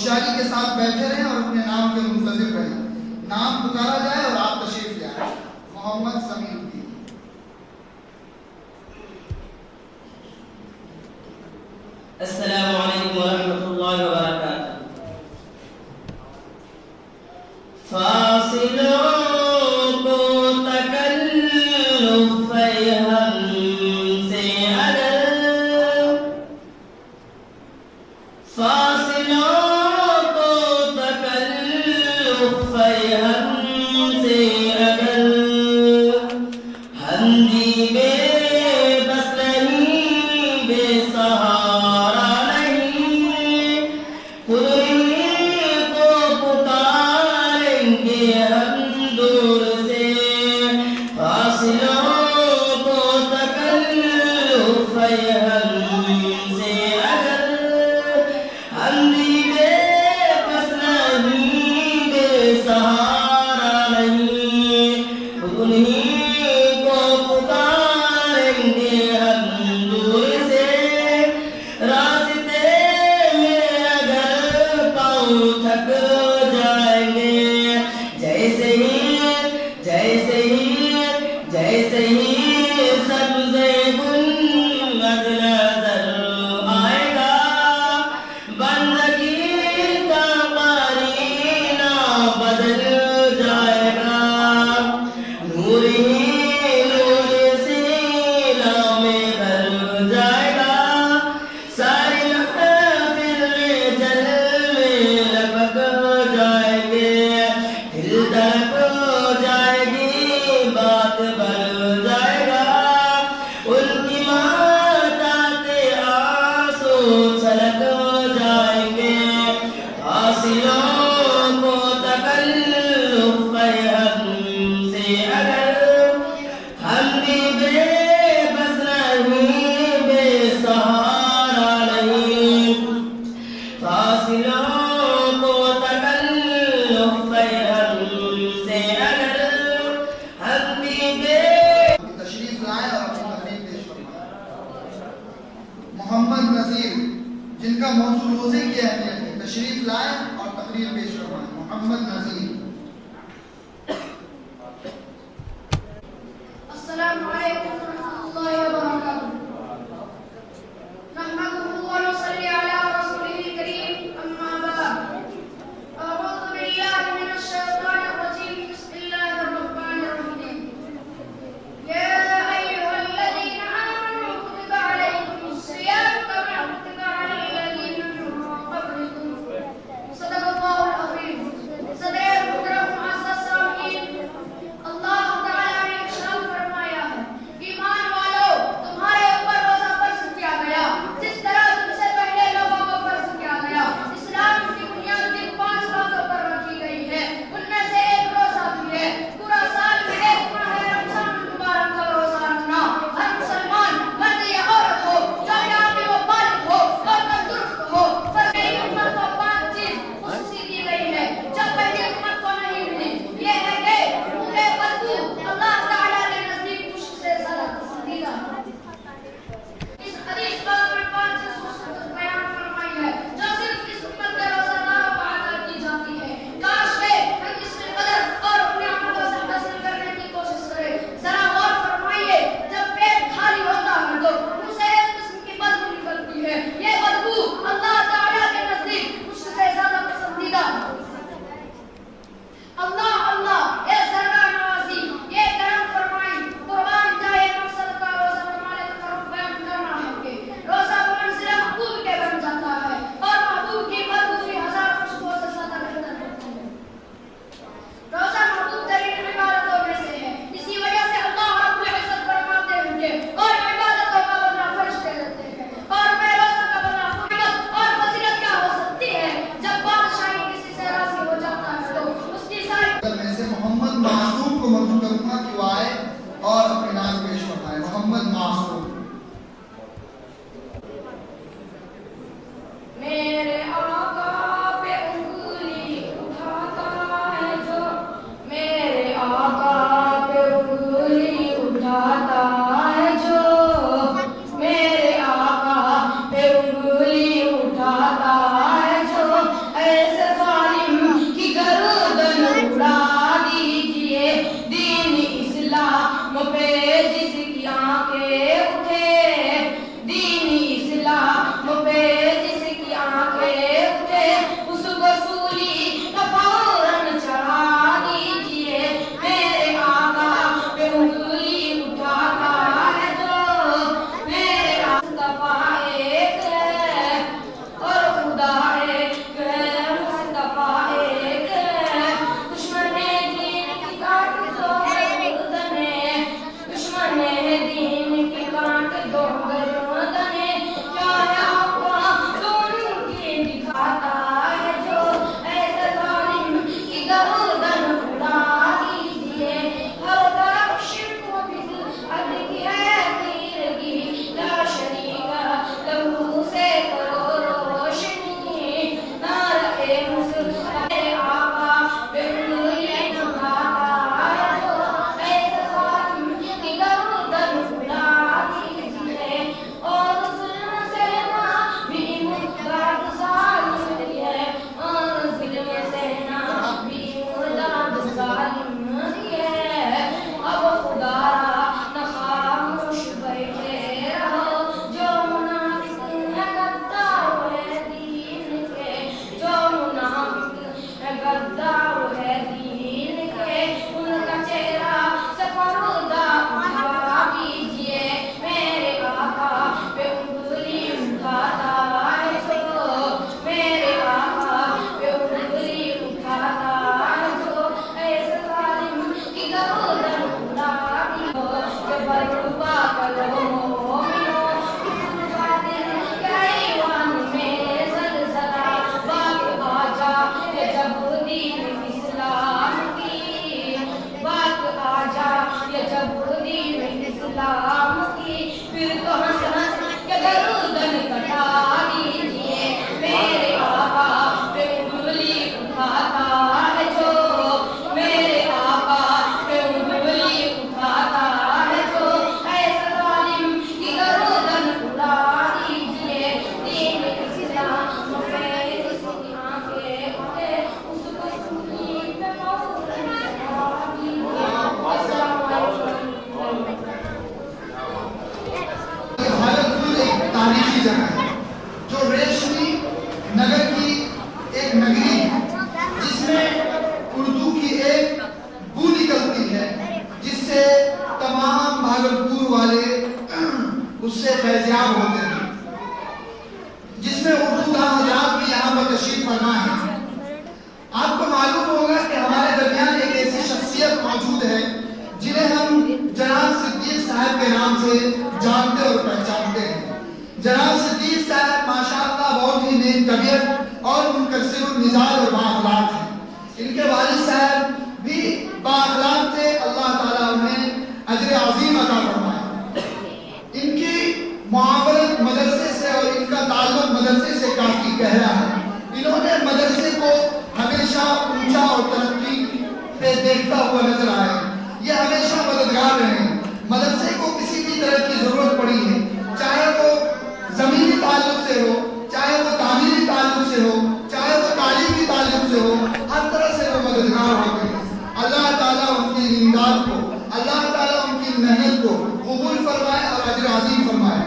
ہوشیاری کے ساتھ بیٹھے رہیں اور اپنے نام کے منتظر رہیں. نام پکارا جائے اور آپ تشریف لے آئیں. محمد سمیع الدین. السلام علیکم ورحمۃ اللہ وبرکاتہ. فاصلوں کو تکلف ہم سے اگر، فاصلوں کو تکلف ہم سے اگر، ہم بھی بے بس نہیں، بے سہارا نہیں، خود ہی کو پکاریں گے ہم دور سے. فاصلوں کو تکلف ہم سے اگر، ہم بھی بے بس نہیں، بے سہارا نہیں، خود ہی کو پکاریں گے ہم دور سے. راستے میں اگر پاؤں تھک جائیں گے، جیسے ہی سبز گنبد نظر آئے گا، بندگی کا قرینہ بدل جائے گا. نور ہی نور سینہ میں بھر جائے گا، ساری محفل میں جلوے لپک جائیں گے. دل دھڑک جائے گی، بات بن جائے گا، ان کی ماتاتے آنسو چھلک جائیں گے. حاصلوں کو تکلف ہم سے اگر، ہم بھی بے بس نہیں، بے سہارا نہیں، فاصلوں کو تکلف ہم سے اگر، ہم بھی بے. تشریف لائیں اور اپنی تقریر پیش فرمائیں. محمد نذیر جن کا موضوع روزے کی اہمیت ہے، تشریف لائیں اور تقریر پیش فرمائیں. محمد نذیر. السلام علیکم ورحمۃ اللہ وبرکاتہ. نحمده ونصلي على رسوله الكريم، أما بعد. أعوذ بالله من الشيطان الرجيم. بسم الله الرحمن الرحيم. يا أيها الذين آمنوا كتب عليكم الصيام كما كتب على الذين من قبلكم. صدق الله العظيم. صدق وہ تشریف فرما ہے. آپ کو معلوم ہوگا کہ ہمارے درمیان ایک ایسی شخصیت موجود ہے جنہیں ہم جناب صدیق صاحب کے نام سے جانتے اور پہچانتے ہیں. جناب صدیق صاحب ماشاءاللہ بہت ہی نیک طبیعت اور منکسر المزاج اور بااخلاق ہیں. ان کے والد صاحب بھی بااخلاق تھے. اللہ تعالیٰ انہیں اجر عظیم عطا فرمائے. ان کی معاملت مدرسے سے اور ان کا تعلق مدرسے سے کافی گہرا ہے. انہوں نے مدرسے کو ہمیشہ اونچا اور ترقی پہ دیکھتا ہوا نظر آئے. یہ ہمیشہ مددگار رہے. مدرسے کو کسی بھی طرح کی ضرورت پڑی ہے, چاہے وہ زمینی تعلق سے ہو, چاہے وہ تعمیری تعلق سے ہو, چاہے وہ تعلیمی تعلق سے ہو, ہر طرح سے وہ مددگار ہوتے ہیں. اللہ تعالیٰ ان کی امداد کو, اللہ تعالیٰ ان کی محنت کو قبول فرمائے اور اجر عظیم فرمائے.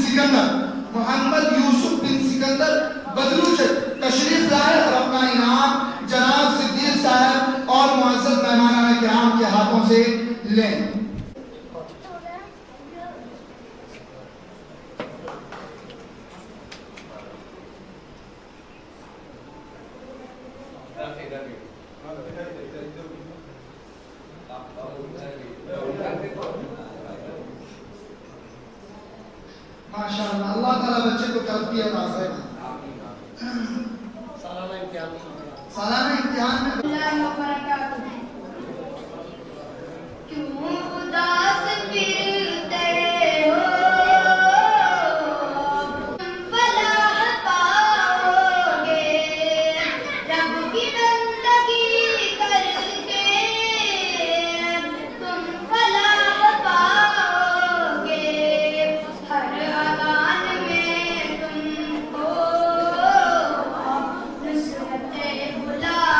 سکندر محمد یوسف بن سکندر بدلوچ تشریف لائے اور اپنا انعام جناب صدیق صاحب اور معزز مہمانان کرام کے ہاتھوں سے لیں. ماشاءاللہ اللہ تعالیٰ بچے کو ترقی عطا فرمائے. سالانہ امتحان میں اللہ وبرکاتہ. کیوں اداس پھرتے ہو, تم فلاح پاؤ گے. رب کی بندگی کر کے تم فلاح پاؤ گے. ہر اذان میں تم کو نصرت بلا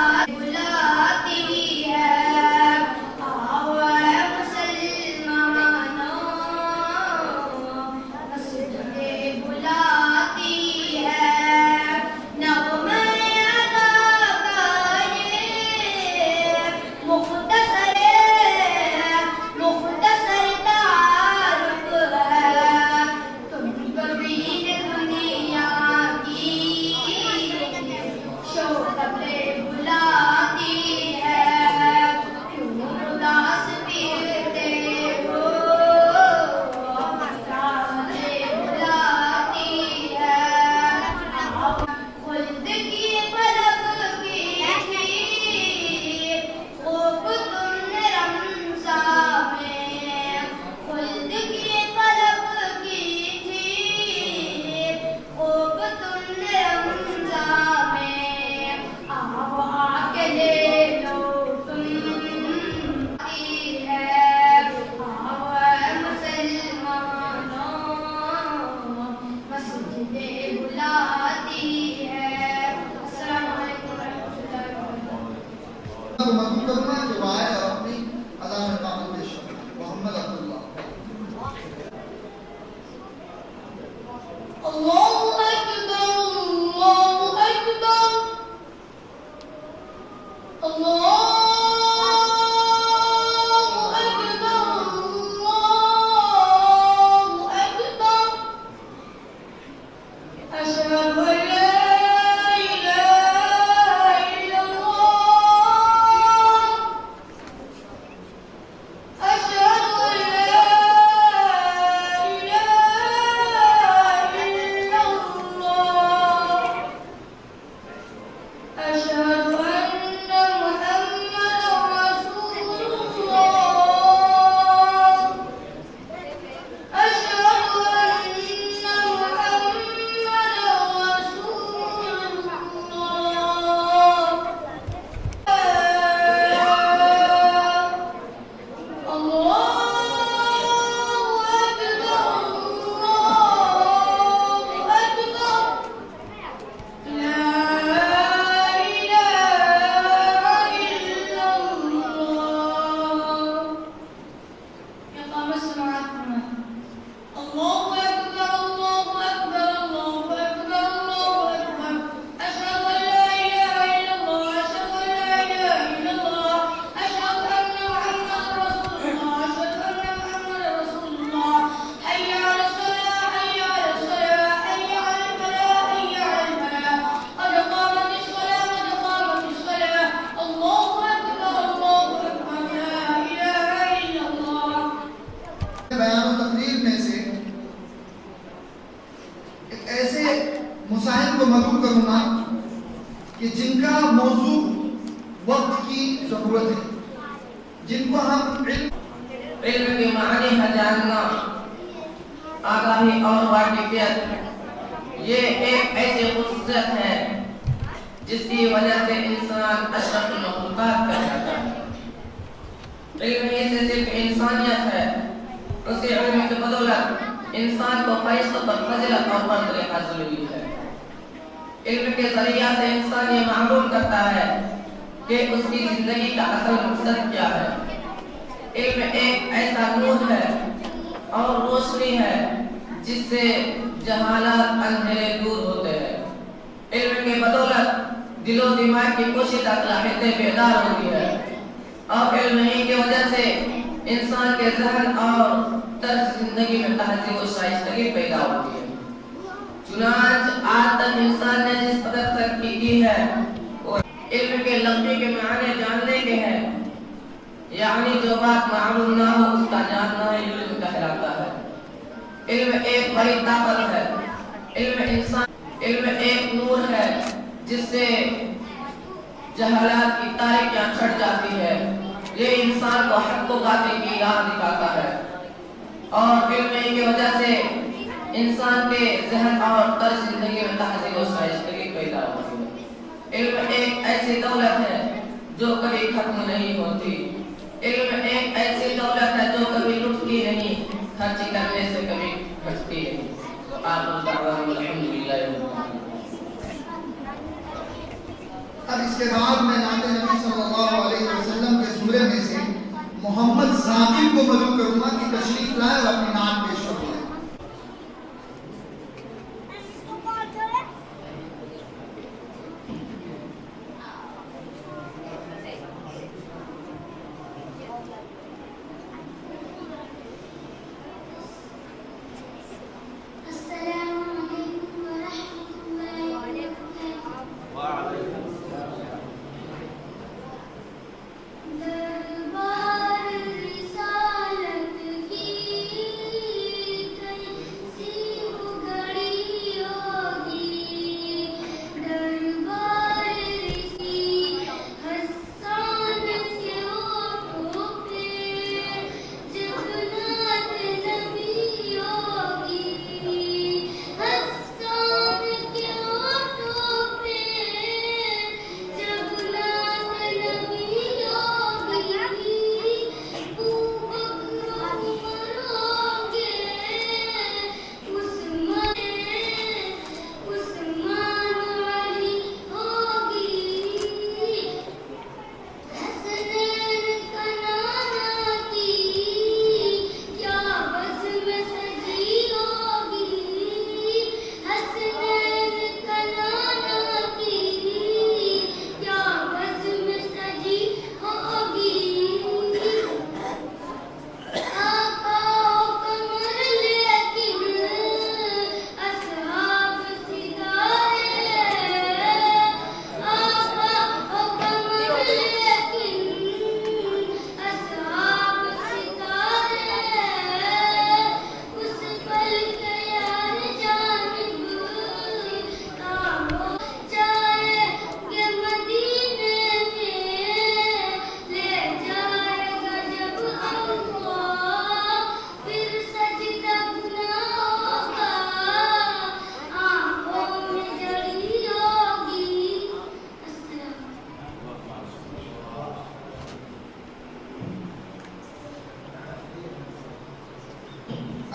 صاحب کو مدعو کروں گا کہ جن کا موضوع وقت کی ضرورت ہے، جن کو ہم علم کے معنی کا جاننا، آگاہی اور واقفیت، یہ ایک ایسی خصوصیت ہے جس کی وجہ سے انسان اشرف المخلوقات کہلاتا ہے۔ علم ہی سے صرف انسانیت ہے، اسی علم کی بدولت انسان کو فیصلت اور فضیلت اور فضل حاصل ہوئی ہے۔ علم کے ذریعہ سے انسان یہ معلوم کرتا ہے کہ اس کی زندگی کا اصل مقصد کیا ہے۔ علم ایک ایسا نور ہے اور روشنی ہے جس سے جہالت اندھیرے دور ہوتے ہیں۔ علم کے بدولت دل و دماغ کی پوشیدہ صلاحیتیں بیدار ہوتی ہے، اور علم ہی کی وجہ سے انسان کے ذہن اور طرز زندگی میں تہذیب و شائستگی پیدا ہوتی ہے۔ چنانچہ آج تک انسان نے جس قدر ترقی کی ہے وہ علم کے لفظی کے معنی جاننے کے ہیں، یعنی جو بات معلوم نہ ہو اس کا جاننا ہے علم کہلاتا ہے۔ علم ایک بڑی طاقت ہے، علم ایک نور ہے جس سے جہالات کی تاریکیاں چھٹ جاتی ہے۔ یہ انسان کو حق و باطل کی راہ دکھاتا ہے، اور علم کی وجہ سے انسان کے ذہن اور طرز زندگی میں تہذیب و شائستگی پیدا ہوتی ہے۔ علم ایک ایسی دولت ہے جو کبھی ختم نہیں ہوتی۔ علم ایک ایسی دولت ہے جو کبھی لٹتی نہیں، خرچ کرنے سے کبھی گھٹتی نہیں۔ آخر دعوانا الحمدللہ رب العالمین۔ اب اس کے بعد میں نعت نبی صلی اللہ علیہ وسلم کے سورے میں سے محمد ذاکر کو مدعو کروں گا کہ تشریف لائے اور اپنی نعت پیش کریں۔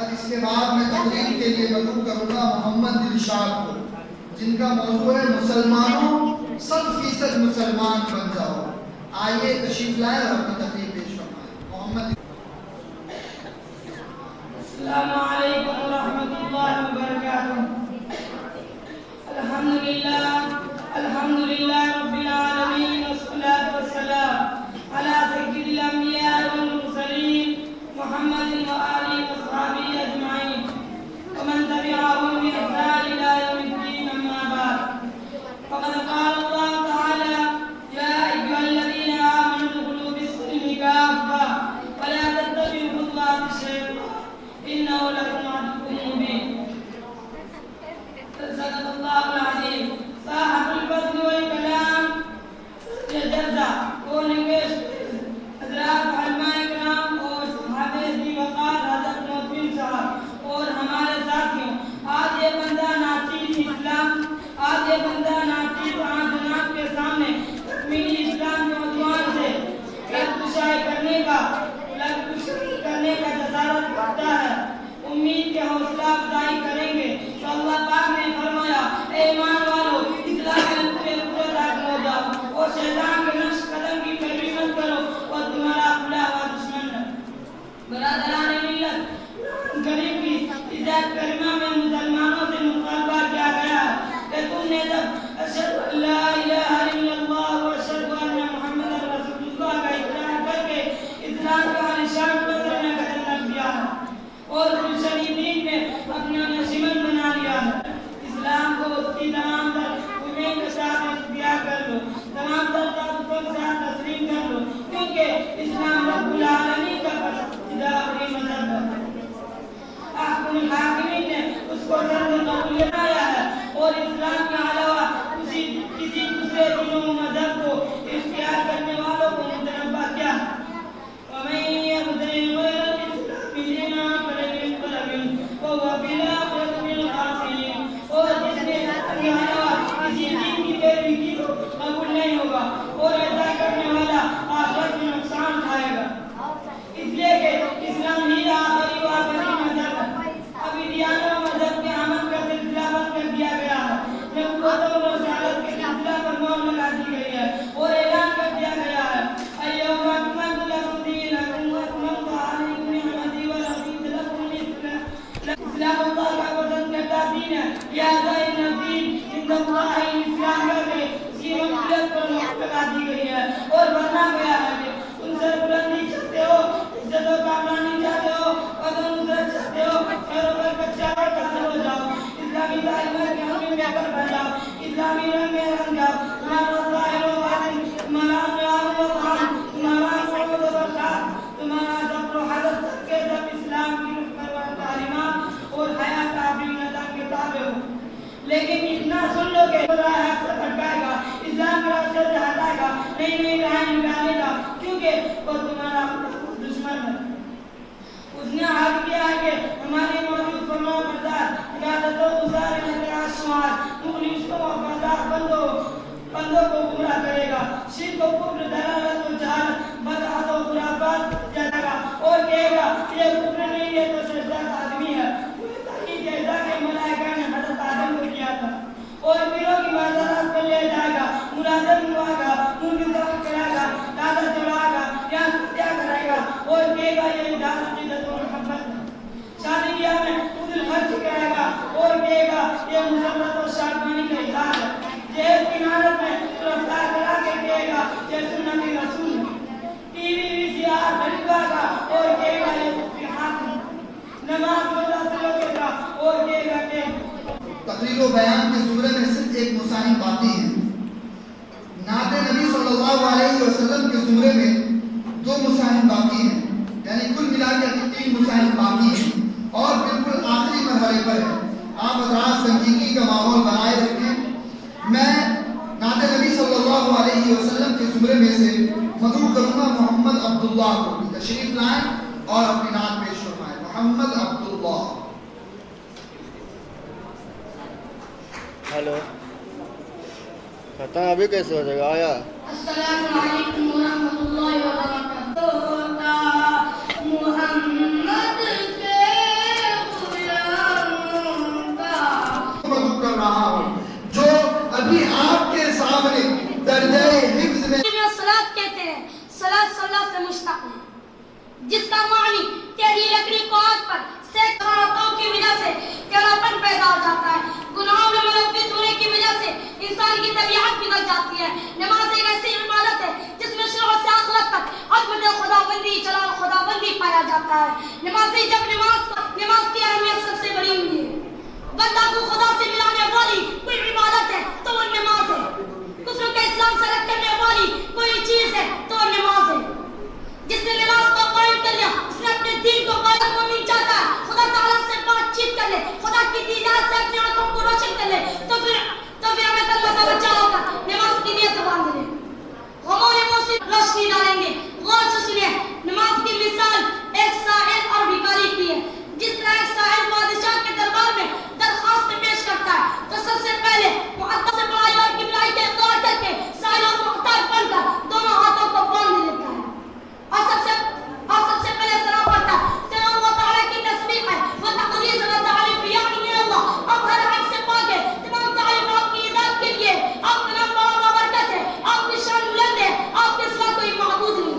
اب اس کے بعد میں تقریر کے لیے مدعو کروں گا محمد دلشاد کو، جن کا موضوع ہے مسلمانوں 100% مسلمان بن جاؤ۔ آئیے تشریف لائے اور اپنی تقریر پیش فرمائیں۔ محمد السلام علیکم ورحمۃ اللہ وبرکاتہ۔ الحمدللہ رب العالمین والصلاة والسلام علی سید الانبیاء والمرسلین محمد وآلہ وصحبہ اجمعین ومن تبعهم بإحسان إلى يوم الدين، أما بعد، فقد قال الله تعالى: يا أيها الذين آمنوا ادخلوا في السلم كافة ولا تتبعوا خطوات الشيطان إنه لكم عدو کو درد قبولیت آیا ہے اور اسلام کے علاوہ کسی دوسرے دینوں مذہب کو اختیار کرنے والوں کو متنبہ کیا ہے. وَمَن يَبْتَغِ غَيْرَ الْإِسْلَامِ دِينًا فَلَن يُقْبَلَ مِنْهُ وَهُوَ فِي الْآخِرَةِ مِنَ الْخَاسِرِينَ. اور جس نے اسلام کے علاوہ کسی دین کی پیروی کی تو قبول نہیں ہوگا اور ایسا کرنے والا آخرت میں نقصان کھائے گا. اس لیے کہ اسلام ہی آخری و آخری مذہب ہے. ابھی دیانت مذہب کے عمل کا سلسلہ بند کر دیا گیا ہے. نبوت و رسالت کے سلسلہ پر مہر لگا دی گئی ہے اور اعلان کر دیا گیا ہے اليوم اکملت لکم دینکم واتممت علیکم نعمتی ورضیت لکم الاسلام. اسلام اللہ کا پسند کرتا دین ہے. لہذا ان الدین عند اللہ الاسلام کر کے اس کی مقبولیت پر مہر لگا دی گئی ہے اور بنا گیا ہے کہ تم سربلندی چاہتے ہو, عزت و کامرانی چاہتے ہو, قدر نصرت چاہتے ہو, خیر و برکت چاہتے ہو, حاصل ہو جاؤ. اسلامی تعلیمات کے حامی میں کر بن جاؤ. اسلامی رنگ میں رنگ جاؤ. تمہارا ظاہر و باطن, تمہارا قیام و قام, تمہارا صعود و برخاست, تمہارا ذکر و حدث سب کے سب اسلام کی رخ تعلیمات اور حیات تعبیر نظام کے تابع ہو. لیکن اتنا سن لو کہ راہ حق سے بھٹکائے گا, اسلام کے راستے سے ہٹائے گا, نئی نئی راہیں نکالے گا, کیونکہ وہ تمہارا دشمن ہے. اس نے عہد کیا ہے کہ ہماری موجود فرما بردار, عبادت و گزار شمار, مخلص کو وفادار بندوں کو گمراہ کرے گا. شرک و کفر, دلالت و جہالت, بدعت و خرافات جائے گا اور کہے گا یہ کفر نہیں ہے تو شیطان آدمی ہے. جیسا کہ ملائکہ نے حضرت آدم کو کیا تھا. اور پیروں کی معذرات پر لے جائے گا, مناظر منوائے گا, منہ کی طرف کرائے گا, دادا چڑھائے گا, یا کیا کرے گا اور کہے گا یہ اجازت عزت و محبت ہے. شادی بیاہ میں خود الخرچ کرے گا اور کہے گا یہ مسرت و شادمانی کا اظہار ہے. جہیز کی نارت میں رفتار کرا کے کہے گا یہ سنت رسول ہے. ٹی وی وی سی آر خریدوا گا اور کہے گا یہ تفریحات ہے. نماز روزہ سلو کے گا اور کہے گا کہ تقریر و بیان کے زمرے میں صرف ایک مساہم باقی ہے. نعت نبی صلی اللہ علیہ وسلم کے زمرے میں 2 مساہم باقی ہیں, یعنی کل ملا کے 3 مساہم باقی ہیں اور بالکل آخری مرحلے پر ہے. آپ حضرات سنجیدگی کا ماحول بنائے رکھیں. میں نعت نبی صلی اللہ علیہ وسلم کے زمرے میں سے مدعو کروں گا محمد عبداللہ کو, تشریف لائیں اور اپنی نعت پیش فرمائیں. محمد عبداللہ. ہیلو, ختم ابھی کیسے ہو جائے گا؟ آیا السلام علیکم ورحمۃ اللہ وبرکاتہ. محمد کے غلام کا مدعو کر رہا ہوں جو ابھی آپ کے سامنے درجہ حفظ میں صلاۃ کہتے ہیں. صلاۃ صلاۃ سے مشتق ہے جس کا معنی تیری لکڑی کو آگ پر سینکڑوں کی وجہ سے کڑاپن پیدا ہو جاتا ہے. گناہوں میں ملوث ہونے کی وجہ سے انسان کی طبیعت بگڑ جاتی ہے. نماز ایک ایسی عبادت ہے جس میں شروع سے آخرت تک عظمت خداوندی جلال خداوندی پایا جاتا ہے. نمازی جب نماز کی اہمیت سب سے بڑی ہوئی ہے. بندہ کو خدا سے ملانے والی کوئی عبادت ہے تو وہ نماز ہے. کفر کے اسلام سے الگ کرنے والی کوئی چیز ہے تو وہ نماز ہے. جس نے نماز کو قائم کر لیا اس نے اپنے دین کو قائم مومن چاہتا ہے. خدا تعالیٰ سے بات چیت کر لے, خدا کی دیدار سے اپنی آنکھوں کو روشن کر لے تو پھر ہمیں اللہ کا بچہ ہوگا. نماز کی نیت باندھ لے, غموں نے منہ سے روشنی ڈالیں گے. غور سے سنیں, نماز کی مثال ایک سائل اور بھکاری کی ہے. جس طرح ایک سائل بادشاہ کے دربار میں درخواست پیش کرتا ہے تو سب سے پہلے معدل سے بڑائی اور کبرائی کے اقرار کر کے سائل اور محتاج بن کر دونوں ہاتھوں کو باندھ لیتا ہے اور سب سے پہلے سلام پڑھتا ہے. سلام اللہ تعالیٰ کی تسبیح ہے وہ تقدیس و تعریف یعنی من اللہ. اب ہر عیب سے پاک ہے, تمام تعریف آپ کی ذات کے لیے. آپ کا نام بڑا بابرکت ہے, آپ کی شان بلند ہے, آپ کے سوا کوئی معبود نہیں.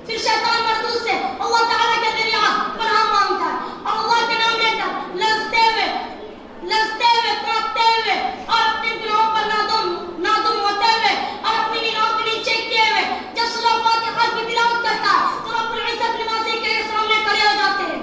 پھر شیطان مردود سے اللہ تعالیٰ کے ذریعہ پناہ مانگتا ہے اور اللہ کے نام لے کر لرزتے ہوئے کانپتے ہوئے اور اپنے گناہوں پر نادم ہوتے ہوئے اور اپنی نگاہوں کے نیچے کیے ہوئے جب سورہ فاتحہ کی تلاوت کرتا ہے تو رب العزت نمازی کے سامنے کھڑے ہو جاتے ہیں.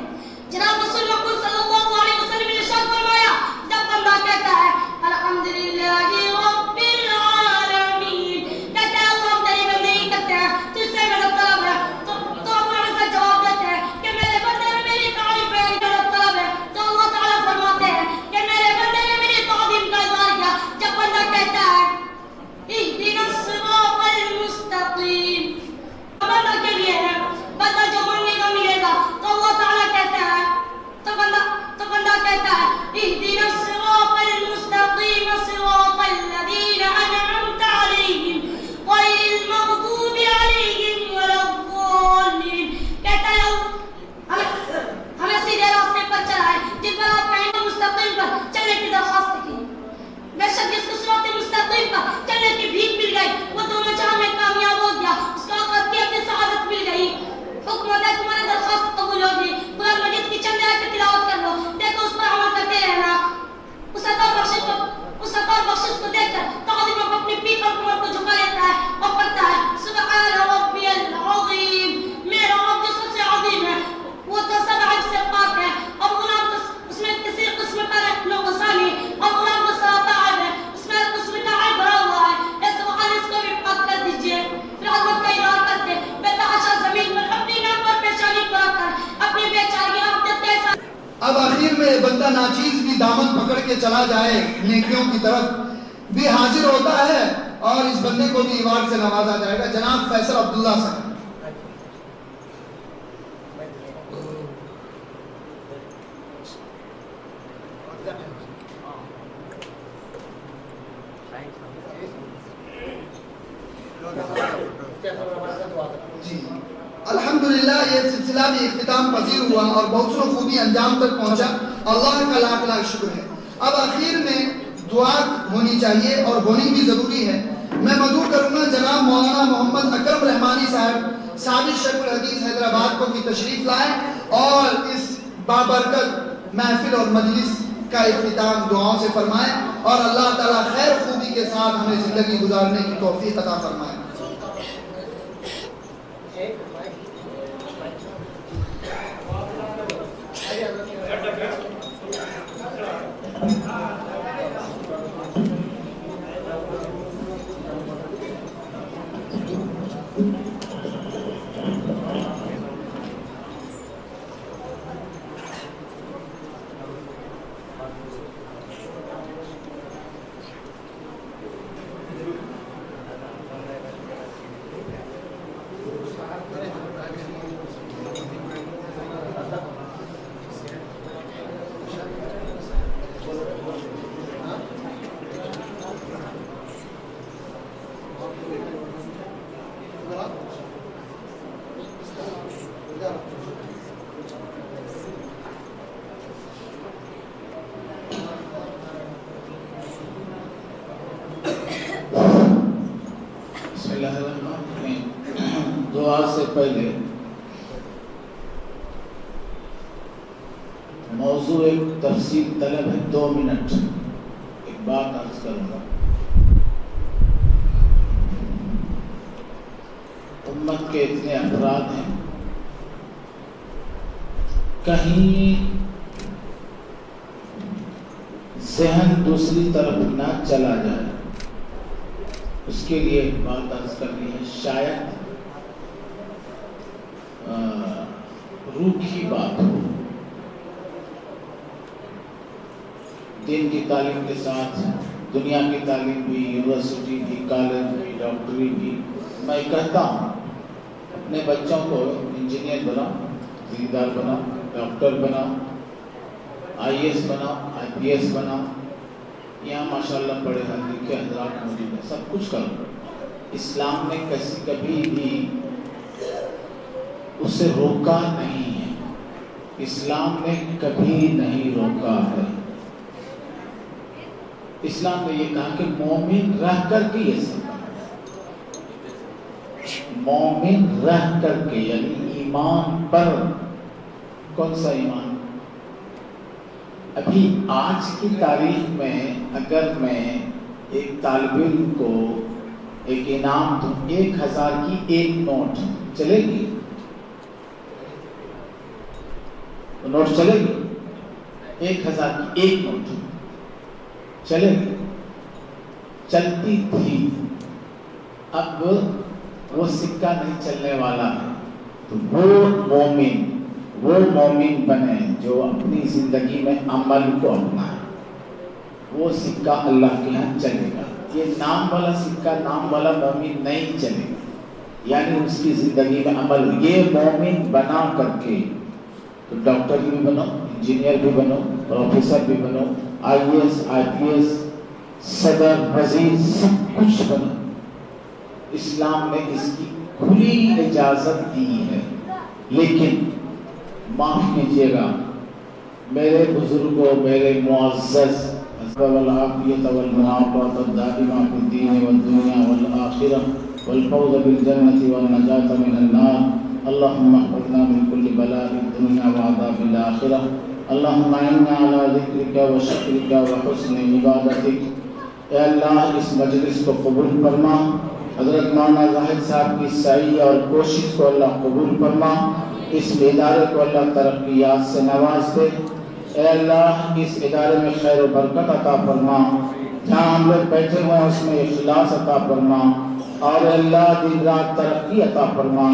جناب رسول مقبول صلی اللہ علیہ وسلم نے ارشاد فرمایا, جب بندہ کہتا ہے الحمدللہ رب العالمین, کہتا ہے اللہ ہم تیری بندگی کرتے ہیں, تجھ سے میرا طلب ہے, تو رب العزت جواب دیتے ہیں کہ میرے بندے میں میری تعریف ہے, میرا طلب ہے. تو اللہ تعالیٰ فرماتے میں بندہ ناچیز بھی دامن پکڑ کے چلا جائے نیکیوں کی طرف بھی حاضر ہوتا ہے اور اس بندے کو بھی ایوارڈ سے نوازا جائے گا. جناب فیصل عبداللہ صاحب. جی الحمدللہ یہ سلسلہ بھی اختتام پذیر ہوا اور بہت سو خوبی انجام تک پہنچا. اللہ کا لاکھ لاکھ شکر ہے. اب آخر میں دعا ہونی چاہیے اور ہونی بھی ضروری ہے. میں مدعو کروں گا جناب مولانا محمد اکرم رحمانی صاحب ثابت شیخ الحدیث حیدرآباد کو کی تشریف لائیں اور اس بابرکت محفل اور مجلس کا اختتام دعاؤں سے فرمائیں اور اللہ تعالیٰ خیر خوبی کے ساتھ ہمیں زندگی گزارنے کی توفیق عطا فرمائے. دعا سے پہلے موضوع ایک تفصیل طلب ہے. 2 منٹ ایک بات عرض کروں گا. امت کے اتنے افراد ہیں, کہیں ذہن دوسری طرف نہ چلا جائے, اس کے لیے ایک بات عرض کرنی ہے. شاید روکھی بات ہو. دین کی تعلیم کے ساتھ دنیا کی تعلیم بھی, یونیورسٹی بھی, کالج بھی, ڈاکٹری بھی. میں کہتا ہوں اپنے بچوں کو انجینئر بناؤ, زمیندار بناؤ, ڈاکٹر بناؤ, IAS بناؤ, IPS بناؤ. یہاں ماشاءاللہ پڑھے لکھے حضرات موجود ہیں, سب کچھ کرو. اسلام نے کبھی بھی اسے روکا نہیں ہے. اسلام نے کبھی نہیں روکا ہے. اسلام نے یہ کہا کہ مومن رہ کر کے یہ سب مومن رہ کر کے, یعنی ایمان پر. کون سا ایمان؟ ابھی آج کی تاریخ میں اگر میں ایک طالب علم کو ایک انعام دوں, 1000 کی ایک نوٹ چلے گی؟ نوٹ چلے گی؟ 1000 کی ایک نوٹ چلے گی؟ چلتی تھی. اب وہ سکہ نہیں چلنے والا ہے. تو وہ مومن بنے جو اپنی زندگی میں عمل کو اپنائے. وہ سکہ اللہ کے ہاں چلے گا. یہ نام والا سکہ, نام والا مومن نہیں چلے گا. یعنی اس کی زندگی میں عمل. یہ مومن بنا کر کے تو ڈاکٹر بھی بنو, انجینئر بھی بنو, پروفیسر بھی بنو, IAS, IPS, صدر, وزیر, سب کچھ بنو. اسلام نے اس کی کھلی اجازت دی ہے. لیکن معاف کیجیے گا میرے بزرگوں, میرے معزز, والعافیت والمعافات الدائمہ فی الدین والدنیا والآخرہ والفوز بالجنۃ والنجاۃ من النار. اللهم احفظنا من كل بلاء الدنيا وعذاب الآخرة. اللهم اعنا على ذكرك وشكرك وحسن عبادتك. اے اللہ اس مجلس کو قبول فرما. حضرت مولانا زاہد صاحب کی سعی اور کوشش کو اللہ قبول فرما. اس ادارے کو اللہ ترقیات سے نواز دے. اے اللہ اس ادارے میں خیر و برکت عطا فرما. جہاں ہم لوگ بیٹھے ہوئے ہیں اس میں اخلاص عطا فرما. اور اللہ دن رات ترقی عطا فرما.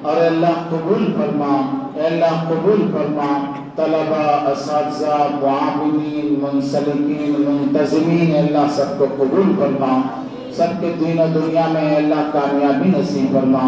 اور اللہ قبول فرما. اے اللہ قبول فرما. طلبہ، اساتذہ، معاونین، منسلکین، منتظمین، اللہ سب کو قبول فرما، سب کے دین و دنیا میں اللہ کامیابی نصیب فرما۔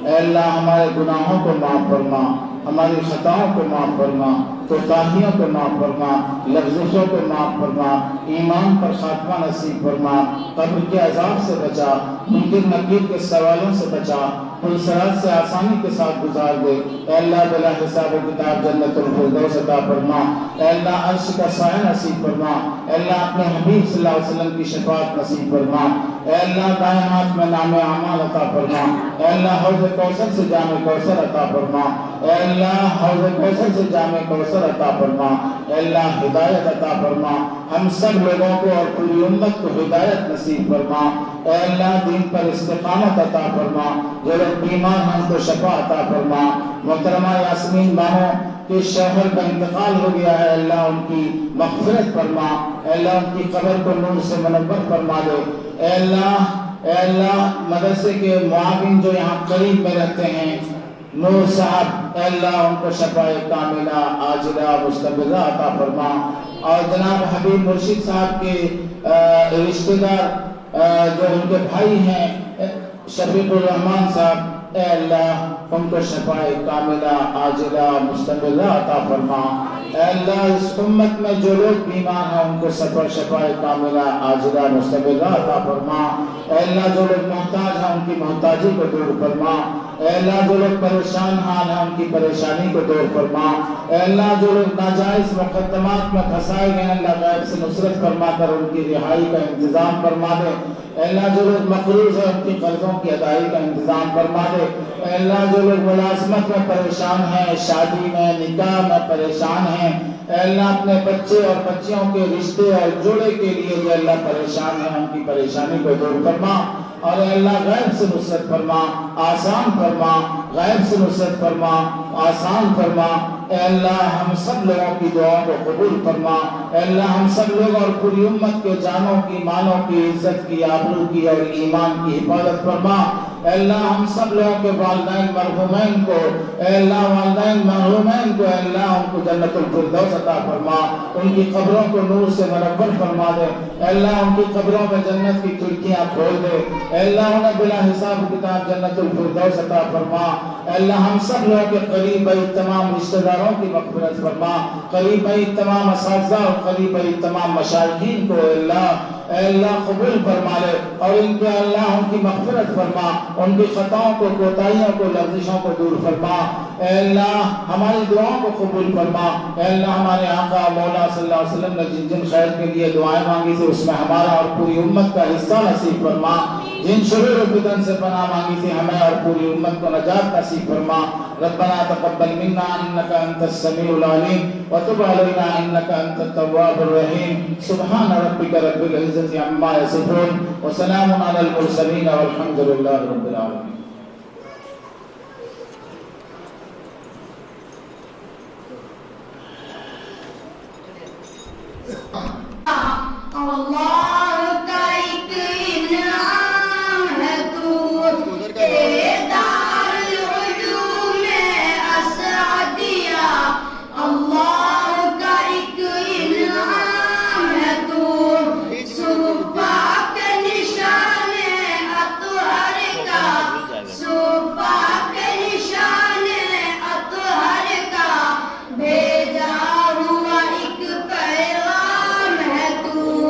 اے اللہ ہمارے گناہوں کو معاف فرما، ہماری خطاؤں کو معاف فرما، کوتاہیوں کو معاف فرما، لفظوں کو معاف فرما، ایمان پر خاتمہ نصیب فرما، قبر کے عذاب سے بچا، منکر نکیر کے سوالوں سے بچا، پلسرات سے آسانی کے ساتھ گزار دے۔ اے اللہ بلا حساب و کتاب جنت الفردوس عطا فرما۔ اے اللہ عرش کا سایہ نصیب فرما۔ اے اللہ اپنے حبیب صلی اللہ علیہ وسلم کی شفاعت نصیب فرما۔ اے اللہ دائیں ہاتھ میں نام اعمال عطا فرما۔ اے اللہ حوض کوثر سے جام کوثر عطا فرما۔ اے اللہ حوض کوثر سے جام کوثر عطا فرما۔ اے اللہ ہدایت عطا فرما، ہم سب لوگوں کو اور پوری امت کو ہدایت نصیب فرما۔ اے اللہ دین پر استقامت عطا فرما، جو لوگ بیمار ہیں ان کو شفا عطا فرما۔ محترمہ یاسمین بانو کے شوہر کا انتقال ہو گیا ہے، اللہ ان کی مغفرت فرما۔ اے اللہ ان کی قبر کو نور سے منور فرما دے۔ اے اللہ مدرسے کے معاون جو یہاں قریب میں رہتے ہیں، نور صاحب، اے اللہ ان کو شفاء کاملہ عاجلہ مستقبلہ عطا فرما۔ اور جناب حبیب مرشد صاحب کے رشتہ دار جو ان کے بھائی ہیں شفیق الرحمان صاحب، اے اللہ ان کو شفاء کاملہ عاجلہ مستقبلہ عطا فرما۔ اے اللہ اس امت میں جو لوگ بیمار ہیں ان کو شفاء کاملہ عاجلہ مستقبلہ عطا فرما۔ اے اللہ جو لوگ محتاج ہیں ان کی محتاجی کو دور فرما۔ اے اللہ جو لوگ پریشان حال ہیں ان کی پریشانی کو دور فرما۔ اے اللہ جو لوگ ناجائز مقدمات میں پھنسائے گئے ہیں، اللہ غیب سے نصرت فرما کر ان کی رہائی کا انتظام فرما دے۔ اے اللہ جو لوگ مقروض ہیں ان کی قرضوں کی ادائیگی کا انتظام فرما دے۔ اے اللہ جو لوگ ملازمت میں پریشان ہیں، شادی میں نکاح میں پریشان ہیں، اے اللہ اپنے بچے اور بچیوں کے رشتے اور جوڑے کے لیے جو اللہ پریشان ہیں ان کی پریشانی کو دور فرما۔ اور اے اللہ غیب سے نصرت فرما، آسان فرما، غیب سے نصرت فرما، آسان فرما۔ اے اللہ ہم سب لوگوں کی دعاؤں کو قبول فرما۔ اے اللہ ہم سب لوگ اور پوری امت کے جانوں کی، مالوں کی، عزت کی، آبرو کی اور ایمان کی حفاظت فرما۔ اے اللہ ہم سب لوگوں کے والدین مرحومین کو، اے اللہ والدین مرحومین کو، اے اللہ ان کو جنت الفردوس عطا فرما، ان کی قبروں کو نور سے منور فرما دے۔ اے اللہ ان کی قبروں میں جنت کی کھڑکیاں کھول دے۔ اے اللہ انہیں بلا حساب کتاب جنت الفردوس عطا فرما۔ اے اللہ ہم سب لوگوں کے قریب تمام رشتہ داروں کی مغفرت فرما، قریب تمام اساتذہ اور قریب تمام مشائخین کو اے اللہ قبول فرما لے، اور ان کے اللہ ان کی مغفرت فرما، ان کی خطاؤں کو، کوتاہیوں کو، لغزشوں کو دور فرما۔ اے اللہ ہماری دعاؤں کو قبول فرما۔ اے اللہ ہمارے آقا مولا صلی اللہ علیہ وسلم نے جن جن خیر کے لیے دعائیں مانگی تھی اس میں ہمارا اور پوری امت کا حصہ نصیب فرما۔ جن شرور و فتن سے پناہ مانگی تھی ہمیں اور پوری امت کو نجات نصیب فرما۔ ربنا تقبل منا انك انت السميع العليم وتب علينا انك انت التواب الرحيم۔ سبحان ربك رب العزة عما يصفون وسلام على المرسلين والحمد لله رب العالمين۔ اللہ کا ایک انعام ہے تو تیرے دارالعلوم اسعدیہ، اللہ کا ایک انعام ہے تو صفا کے نشان اطہر کا، صفا کے نشان اطہر کا بھیجا ہوا ایک پیغام ہے تو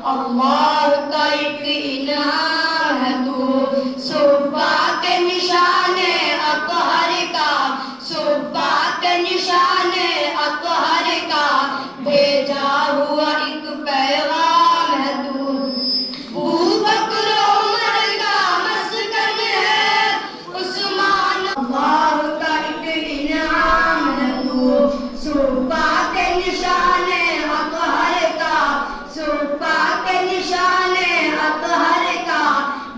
اللہ کا ایک انعام ہے تو صفا کے نشان اطہر کا صفا کے نشان اطہر کا بھیجا ہوا ایک پیغام ہے تو ابو بکر عمر کا مسکن ہے عثمان اللہ کا ایک انعام ہے تو صفا کے نشان اطہر کا صفا کے نشان اطہر کا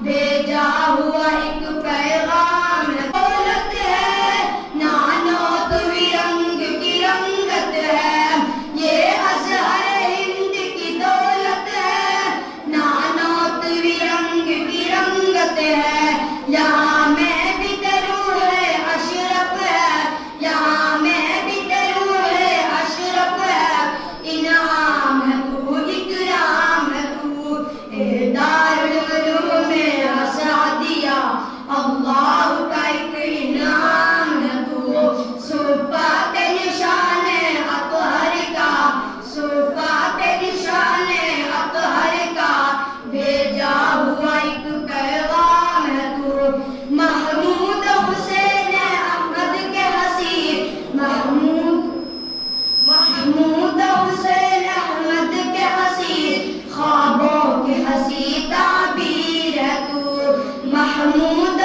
بھیجا ہوا ایک پیغام ہے دولت ہے نانوت رنگ کی رنگت ہے یہ ازہر ہند کی دولت ہے نانوت رنگ کی رنگت ہے یہاں میں بھی درود ہے اشرف ہے یہاں میں بھی درود ہے اشرف ہے انعام ہے تو اکرام ہے تو اے دارالعلوم اسعدیہ اللہ کا ایک انعام ہے تو صفا کے نشان اطہر کا صفا کے نشان اطہر کا بھیجا ہوا ایک پیغام ہے تو محمود حسین احمد کے حسین محمود حسین احمد کے حسین خوابوں کے حسین تعبیر ہے تو محمود